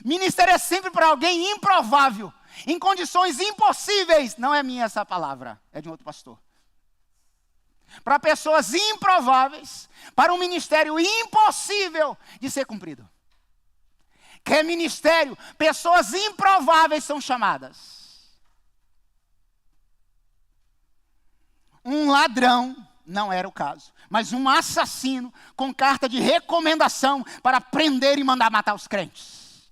Ministério é sempre para alguém improvável, em condições impossíveis. Não é minha essa palavra, é de um outro pastor. Para pessoas improváveis, para um ministério impossível de ser cumprido. Que é ministério, pessoas improváveis são chamadas. Um ladrão, não era o caso, mas um assassino com carta de recomendação para prender e mandar matar os crentes.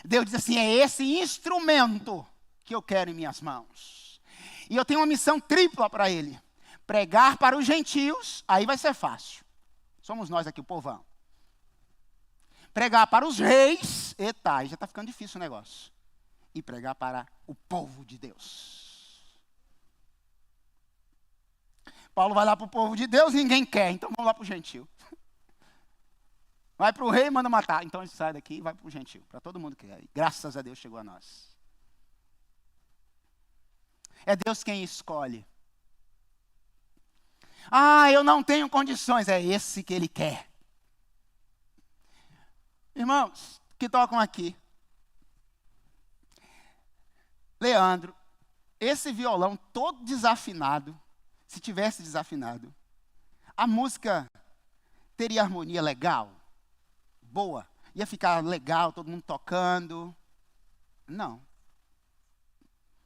Deus diz assim, é esse instrumento que eu quero em minhas mãos. E eu tenho uma missão tripla para ele. Pregar para os gentios, aí vai ser fácil. Somos nós aqui, o povão. Pregar para os reis, eita, aí já está ficando difícil o negócio. E pregar para o povo de Deus. Paulo vai lá para o povo de Deus, ninguém quer, então vamos lá para o gentio. Vai para o rei e manda matar. Então ele sai daqui e vai para o gentio. Para todo mundo que quer. Graças a Deus chegou a nós. É Deus quem escolhe. Eu não tenho condições. É esse que ele quer. Irmãos, que tocam aqui. Leandro, esse violão todo desafinado, se tivesse desafinado, a música teria harmonia legal, boa, ia ficar legal, todo mundo tocando. Não.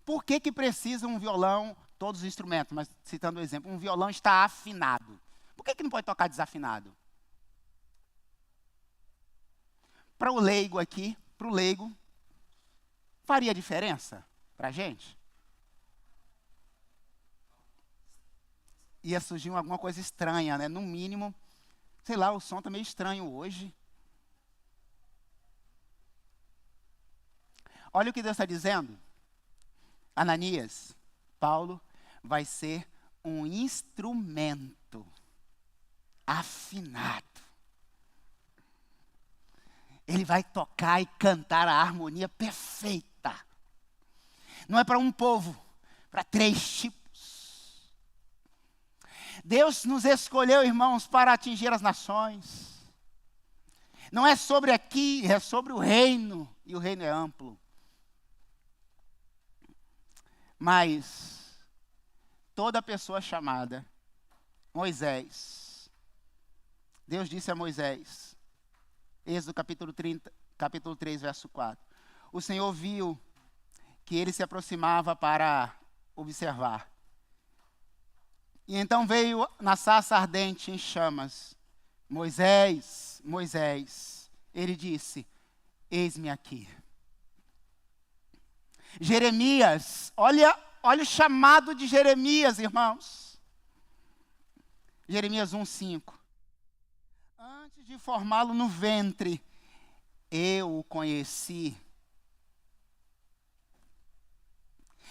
Por que precisa um violão, todos os instrumentos, mas citando o exemplo, um violão está afinado? Por que não pode tocar desafinado? Para o leigo aqui, para o leigo, faria diferença para a gente? Ia surgir alguma coisa estranha, né? No mínimo, sei lá, o som está meio estranho hoje. Olha o que Deus está dizendo. Ananias, Paulo vai ser um instrumento afinado. Ele vai tocar e cantar a harmonia perfeita. Não é para um povo, para 3 tipos. Deus nos escolheu, irmãos, para atingir as nações. Não é sobre aqui, é sobre o reino. E o reino é amplo. Mas toda pessoa chamada, Moisés, Deus disse a Moisés, Êxodo capítulo 3, verso 4. O Senhor viu que ele se aproximava para observar. E então veio na sarça ardente em chamas. Moisés, Moisés. Ele disse, eis-me aqui. Jeremias, olha o chamado de Jeremias, irmãos. Jeremias 1:5. Antes de formá-lo no ventre, eu o conheci.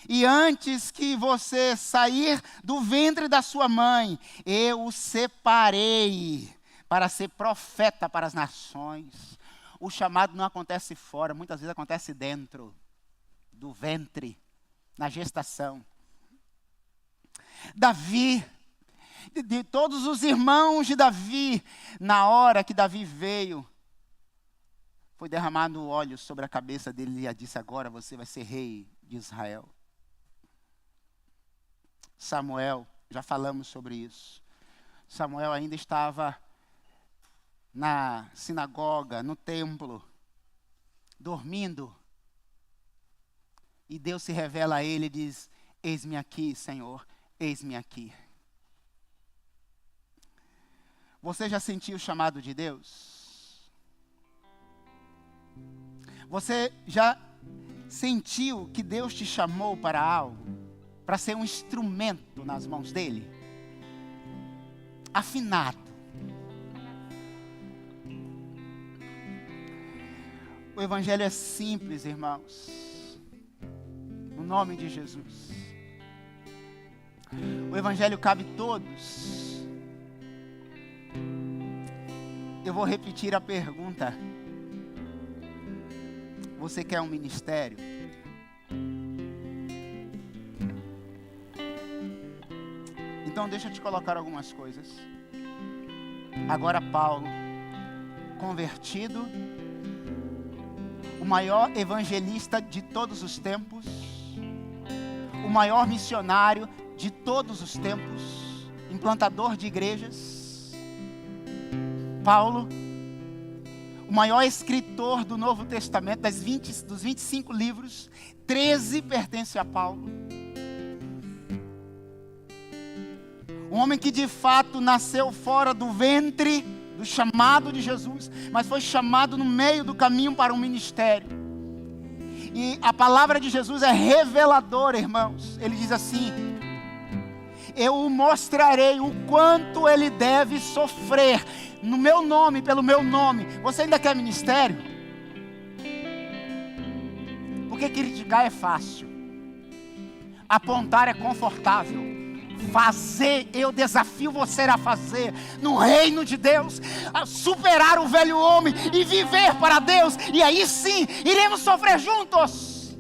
E antes que você sair do ventre da sua mãe, eu o separei para ser profeta para as nações. O chamado não acontece fora, muitas vezes acontece dentro do ventre, na gestação. Davi, de todos os irmãos de Davi, na hora que Davi veio, foi derramado óleo sobre a cabeça dele e disse, agora você vai ser rei de Israel. Samuel, já falamos sobre isso. Samuel ainda estava na sinagoga, no templo, dormindo. E Deus se revela a ele e diz, eis-me aqui, Senhor, eis-me aqui. Você já sentiu o chamado de Deus? Você já sentiu que Deus te chamou para algo? Para ser um instrumento nas mãos dele? Afinado. O evangelho é simples, irmãos. No nome de Jesus. O evangelho cabe a todos. Eu vou repetir a pergunta. Você quer um ministério? Então deixa eu te colocar algumas coisas. Agora Paulo, convertido, o maior evangelista de todos os tempos, o maior missionário de todos os tempos, implantador de igrejas. Paulo, o maior escritor do Novo Testamento, dos 25 livros, 13 pertencem a Paulo. Um homem que de fato nasceu fora do ventre, do chamado de Jesus, mas foi chamado no meio do caminho para um ministério. E a palavra de Jesus é reveladora, irmãos. Ele diz assim, eu o mostrarei o quanto ele deve sofrer, no meu nome, pelo meu nome. Você ainda quer ministério? Porque criticar é fácil, apontar é confortável. Fazer, eu desafio você a fazer no reino de Deus, a superar o velho homem e viver para Deus, e aí sim, iremos sofrer juntos.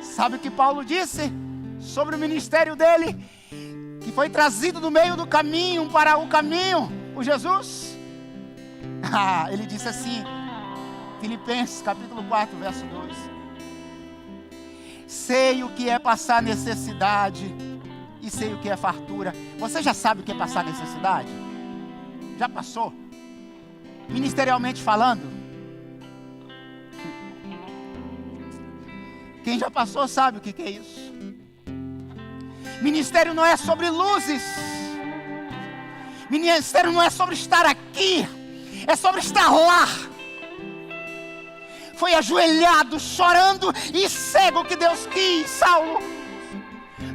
Sabe o que Paulo disse sobre o ministério dele? Que foi trazido do meio do caminho para o caminho, o Jesus. Ele disse assim, Filipenses capítulo 4, verso 2. Sei o que é passar necessidade e sei o que é fartura. Você já sabe o que é passar necessidade? Já passou? Ministerialmente falando? Quem já passou sabe o que é isso. Ministério não é sobre luzes. Ministério não é sobre estar aqui. É sobre estar lá. Foi ajoelhado, chorando e cego que Deus quis, Saulo.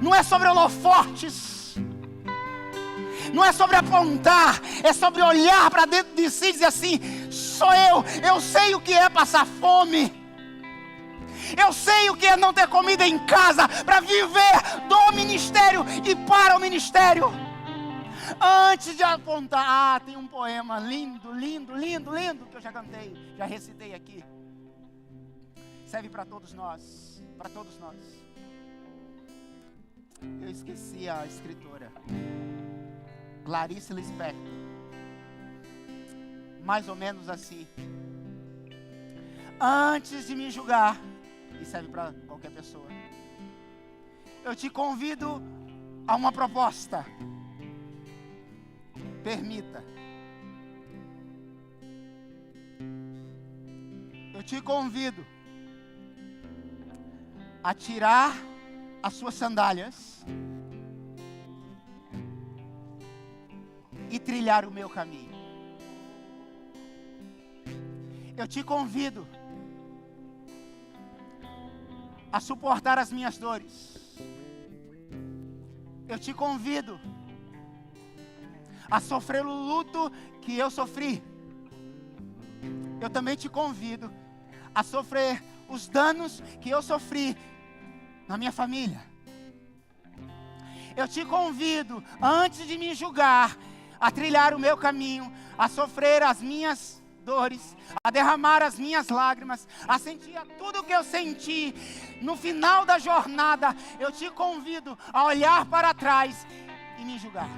Não é sobre holofortes. Não é sobre apontar. É sobre olhar para dentro de si e dizer assim: sou eu. Eu sei o que é passar fome. Eu sei o que é não ter comida em casa para viver do ministério e para o ministério. Antes de apontar, tem um poema lindo, lindo, lindo, lindo, que eu já cantei, já recitei aqui. Serve para todos nós, para todos nós. Eu esqueci a escritora, Clarice Lispector. Mais ou menos assim: antes de me julgar, e serve para qualquer pessoa, eu te convido a uma proposta. Permita. Eu te convido a tirar as suas sandálias e trilhar o meu caminho. Eu te convido a suportar as minhas dores. Eu te convido a sofrer o luto que eu sofri. Eu também te convido a sofrer os danos que eu sofri na minha família. Eu te convido, antes de me julgar, a trilhar o meu caminho, a sofrer as minhas dores, a derramar as minhas lágrimas, a sentir tudo o que eu senti. No final da jornada, eu te convido a olhar para trás e me julgar.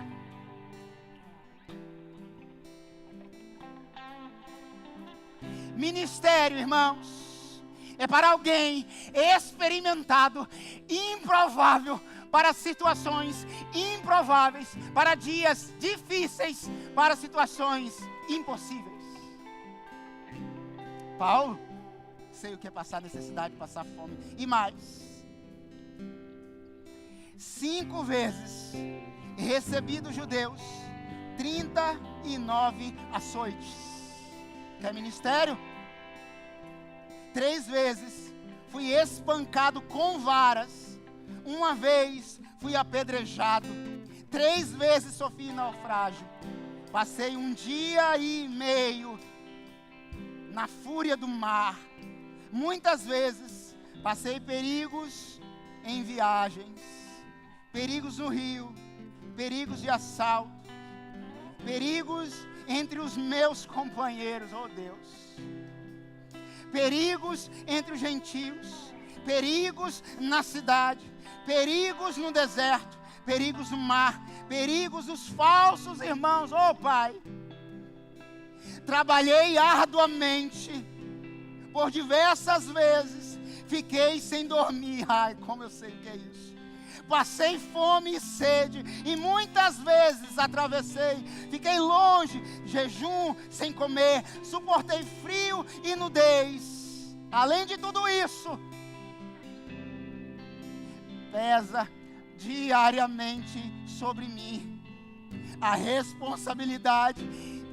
Ministério, irmãos, é para alguém experimentado, improvável, para situações improváveis, para dias difíceis, para situações impossíveis. Paulo, sei o que é passar necessidade, passar fome, e mais. 5 vezes recebi dos judeus 39 açoites. Quer ministério? 3 vezes fui espancado com varas. 1 vez fui apedrejado. 3 vezes sofri naufrágio. Passei 1 dia e meio na fúria do mar. Muitas vezes passei perigos em viagens, perigos no rio, perigos de assalto, perigos entre os meus companheiros, oh Deus, perigos entre os gentios, perigos na cidade, perigos no deserto, perigos no mar, perigos dos falsos irmãos, oh Pai. Trabalhei arduamente, por diversas vezes, fiquei sem dormir. Ai, como eu sei o que é isso. Passei fome e sede, e muitas vezes atravessei, fiquei longe, jejum, sem comer, suportei frio e nudez. Além de tudo isso, pesa diariamente sobre mim a responsabilidade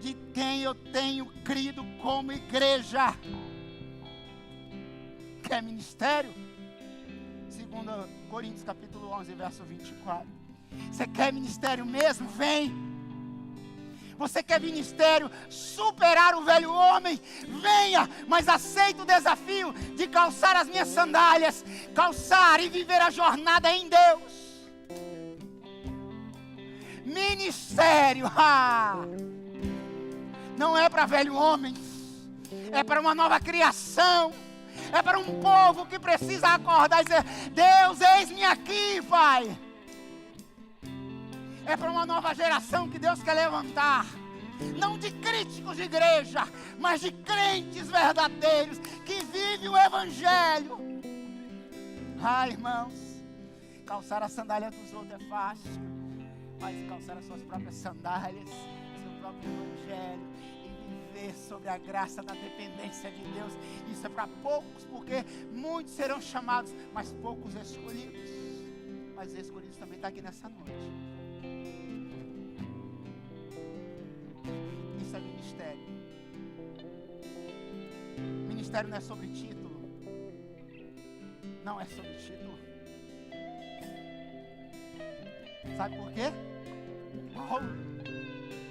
de quem eu tenho crido como igreja. Quer ministério? 2 Coríntios capítulo 11, verso 24. Você quer ministério mesmo? Vem. Você quer ministério, superar o velho homem? Venha, mas aceita o desafio de calçar as minhas sandálias, calçar e viver a jornada em Deus. Ministério, não é para velho homem, é para uma nova criação, é para um povo que precisa acordar e dizer: Deus, eis-me aqui, Pai. É para uma nova geração que Deus quer levantar. não de críticos de igreja, mas de crentes verdadeiros que vivem o Evangelho. Irmãos, calçar a sandália dos outros é fácil, mas calçar as suas próprias sandálias, seu próprio Evangelho, e viver sobre a graça da dependência de Deus, isso é para poucos, porque muitos serão chamados, mas poucos escolhidos. Mas escolhidos também está aqui nessa noite. Isso é ministério. Ministério não é sobre título. Não é sobre título. Sabe por quê? Paulo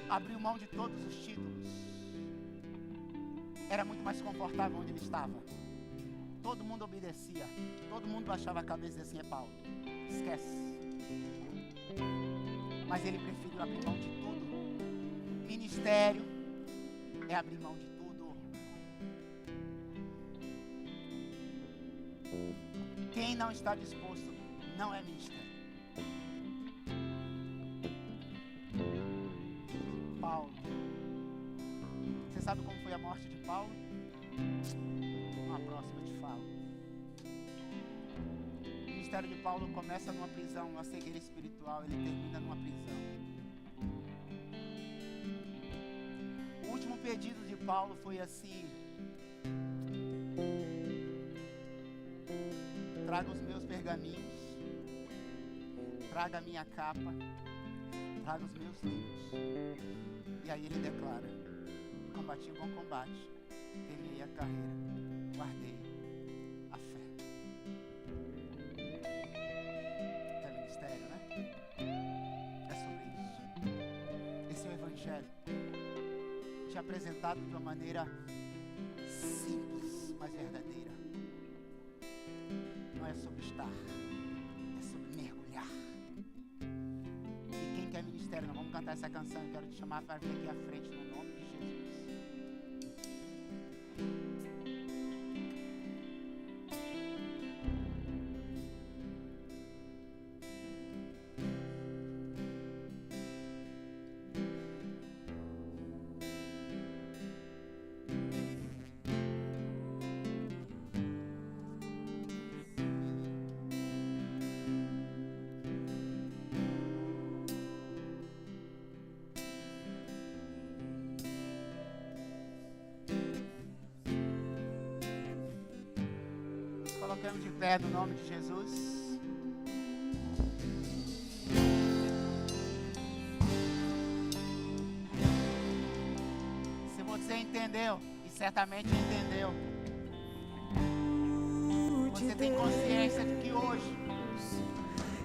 abriu mão de todos os títulos. Era muito mais confortável onde ele estava. Todo mundo obedecia. Todo mundo baixava a cabeça e dizia assim: é Paulo. Esquece. Mas ele preferiu abrir mão de tudo. Ministério é abrir mão de tudo. Quem não está disposto não é ministério. Paulo. Você sabe como foi a morte de Paulo? Uma próxima eu te falo. O ministério de Paulo começa numa prisão, numa cegueira espiritual, ele termina numa prisão. O último pedido de Paulo foi assim: traga os meus pergaminhos, traga a minha capa, traga os meus livros. E aí ele declara: combati o bom combate, terminei a carreira, guardei a fé. É ministério, né? É sobre isso. Esse é o Evangelho, te apresentado de uma maneira simples, mas verdadeira. Não é sobre estar, é sobre mergulhar. E quem quer ministério, nós vamos cantar essa canção. Eu quero te chamar para vir aqui à frente no nome de Jesus. Colocamos de pé no nome de Jesus. Se você entendeu, e certamente entendeu, você tem consciência de que hoje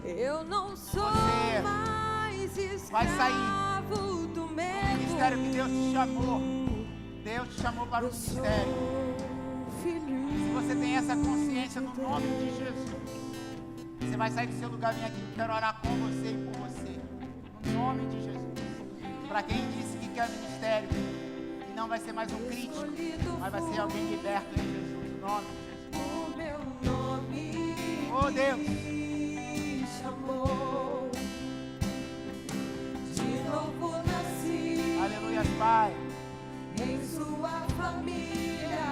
eu não sou você mais vai sair escravo do do medo. ministério que Deus te chamou. Deus te chamou para o ministério. Se você tem essa consciência no nome de Jesus, você vai sair do seu lugar e vir aqui. Eu quero orar com você e por você, no nome de Jesus. Para quem disse que quer ministério, e não vai ser mais um crítico, mas vai ser alguém liberto em Jesus, no nome de Jesus. O meu nome Oh Deus, me chamou, de novo nasci. aleluia, Pai. Em sua família,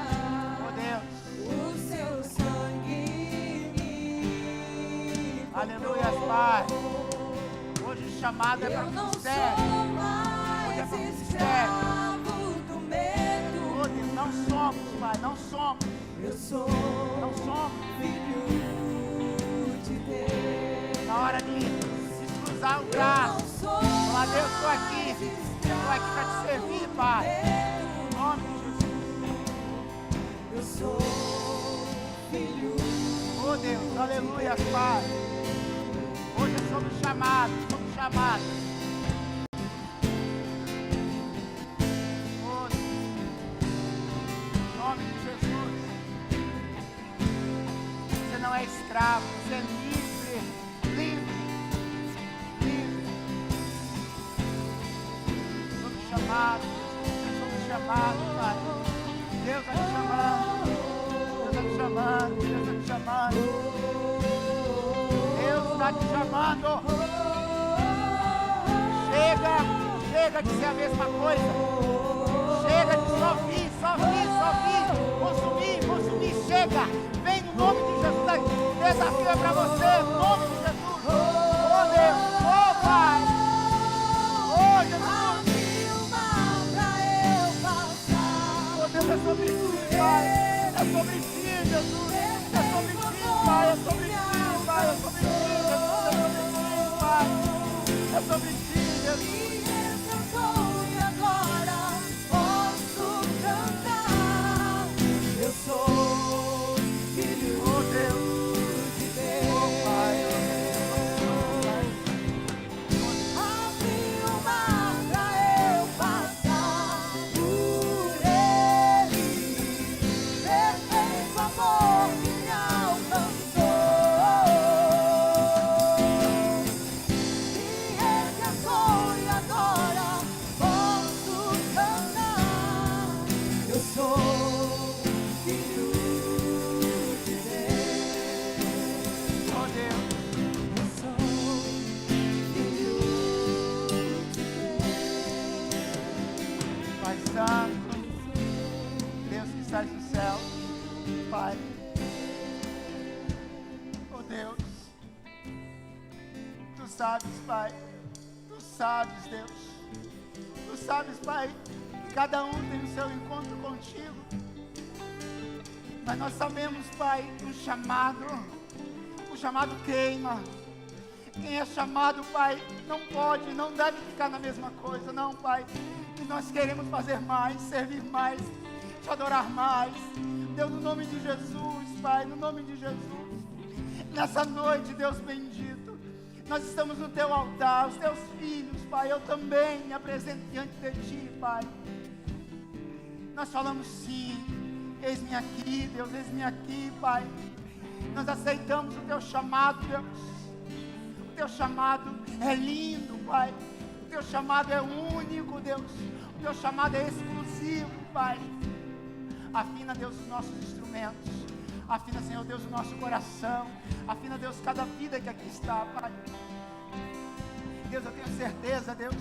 Oh Deus, o seu sangue me aleluia, comprou. Pai. Hoje o chamado é para Eu o não ministério. sou Hoje é mais para o ministério. escravo do medo. Oh Deus, não somos, Pai, não somos, Eu sou não somos. filho de Deus. Na hora de se cruzar o braço, falar: Deus, estou aqui para te servir, Pai. Em nome de Jesus. Eu sou filho. Oh Deus, aleluia, Pai. Hoje somos chamados, Oh Deus, em nome de Jesus. Você não é escravo, você é livre, livre. Somos chamados, Pai. Deus vai te chamando, Deus vai te chamando, Deus vai te chamando. Deus está te chamando. Chega, Chega de ser a mesma coisa. Chega de só vir. Consumir. Chega. Vem no nome de Jesus. Desafio é para você. No nome de Jesus. Oh Deus. Oh Pai. Oh Jesus. Oh Deus, é sobre ti, Pai. É sobre ti, Jesus. É sobre ti, Pai. É sobre ti, Pai. É sobre ti, Jesus. É sobre ti, Jesus. E agora posso cantar. Eu sou filho Oh Deus. de Deus. Oh Pai. Abre o mar pra eu passar por ele. Perfeito amor que me alcançou. Me resgatou e agora posso cantar. Eu sou filho de Deus. Oh Deus. Eu sou filho de Pai Santo, Deus que estás no céu, Pai. Oh Deus, Tu sabes, Pai, Tu sabes, Deus. Tu sabes, Pai, que cada um tem o seu encontro contigo. Mas nós sabemos, Pai, que o chamado queima. Quem é chamado, Pai, não pode, não deve ficar na mesma coisa, não, Pai. E nós queremos fazer mais, servir mais, te adorar mais. Deus, no nome de Jesus, Pai, no nome de Jesus. Nessa noite, Deus bendito, nós estamos no Teu altar, os Teus filhos, Pai, eu também me apresento diante de Ti, Pai. Nós falamos sim, eis-me aqui, Deus, eis-me aqui, Pai. Nós aceitamos o Teu chamado, Deus. O Teu chamado é lindo, Pai. O Teu chamado é único, Deus. O Teu chamado é exclusivo, Pai. Afina, Deus, os nossos instrumentos. Afina, Senhor Deus, o nosso coração. Afina, Deus, cada vida que aqui está, Pai. Deus, eu tenho certeza, Deus,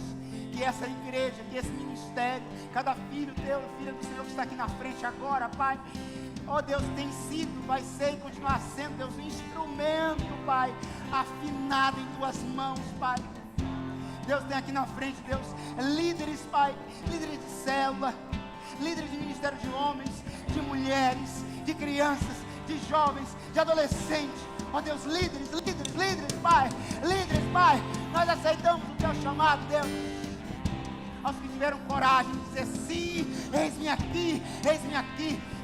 que essa igreja, que esse ministério, cada filho teu, filha do Senhor que está aqui na frente agora, Pai. Oh Deus, tem sido, vai ser e continuar sendo, Deus, um instrumento, Pai, afinado em Tuas mãos, Pai. Deus, tem aqui na frente, Deus, líderes, Pai, líderes de célula, líderes de ministério de homens, de mulheres, de crianças, de jovens, de adolescentes. Ó Deus, líderes, Pai, nós aceitamos o Teu chamado, Deus. Aos que tiveram coragem de dizer sim, eis-me aqui,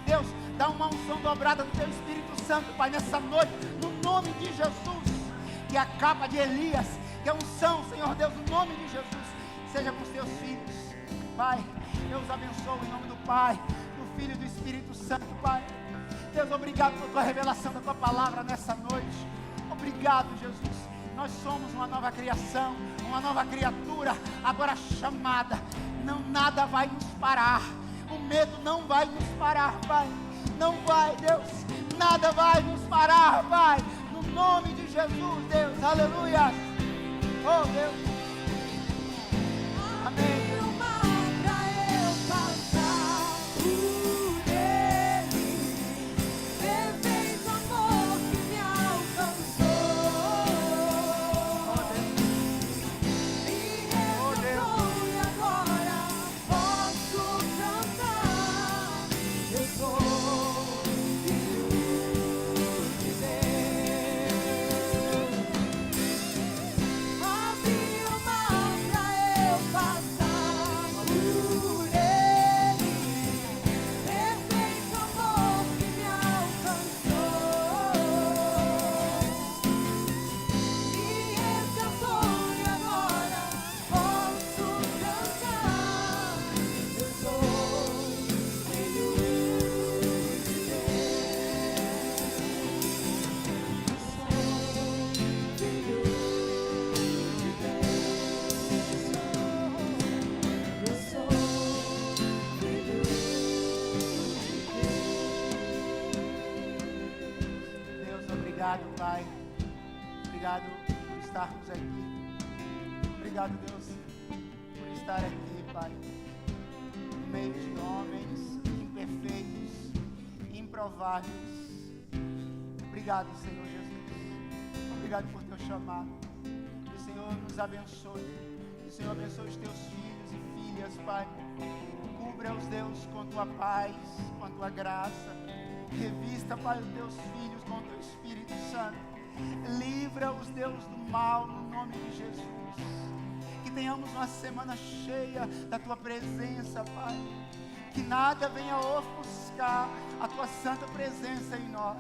Deus, dá uma unção dobrada do Teu Espírito Santo, Pai, nessa noite, no nome de Jesus. Que a capa de Elias, que a unção, Senhor Deus, no nome de Jesus, seja com os Teus filhos, Pai. Eu os abençoo em nome do Pai, do Filho e do Espírito Santo, Pai. Deus, obrigado por Tua revelação da Tua palavra nessa noite. Obrigado, Jesus. Nós somos uma nova criação, uma nova criatura, agora chamada. Não, nada vai nos parar. O medo não vai nos parar, Pai. Não vai, Deus. Nada vai nos parar, Pai. No nome de Jesus, Deus. Aleluia. Oh, Deus. Amém. Abre o mar pra eu passar por ele. Perfeito amor que me alcançou. Me resgatou e agora posso cantar. Eu sou filho de Deus. Abre o mar pra eu passar por ele. Perfeito amor que me alcançou. Me resgatou e agora posso cantar. Eu sou filho de Deus, obrigado, Pai. Obrigado por estarmos aqui. Obrigado, Deus, por estar aqui, Pai, no meio de homens imperfeitos, improváveis. Obrigado, Senhor Jesus. Obrigado por teu chamado. Que o Senhor nos abençoe. Que o Senhor abençoe os teus filhos e filhas, Pai. Cubra-os, Deus, com tua paz, com a tua graça. Revista, Pai, os teus filhos com o teu Espírito Santo. Livra-os, Deus, do mal, no nome de Jesus. Que tenhamos uma semana cheia da tua presença, Pai. Que nada venha ofuscar a tua santa presença em nós.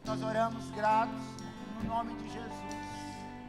Nós oramos gratos no nome de Jesus.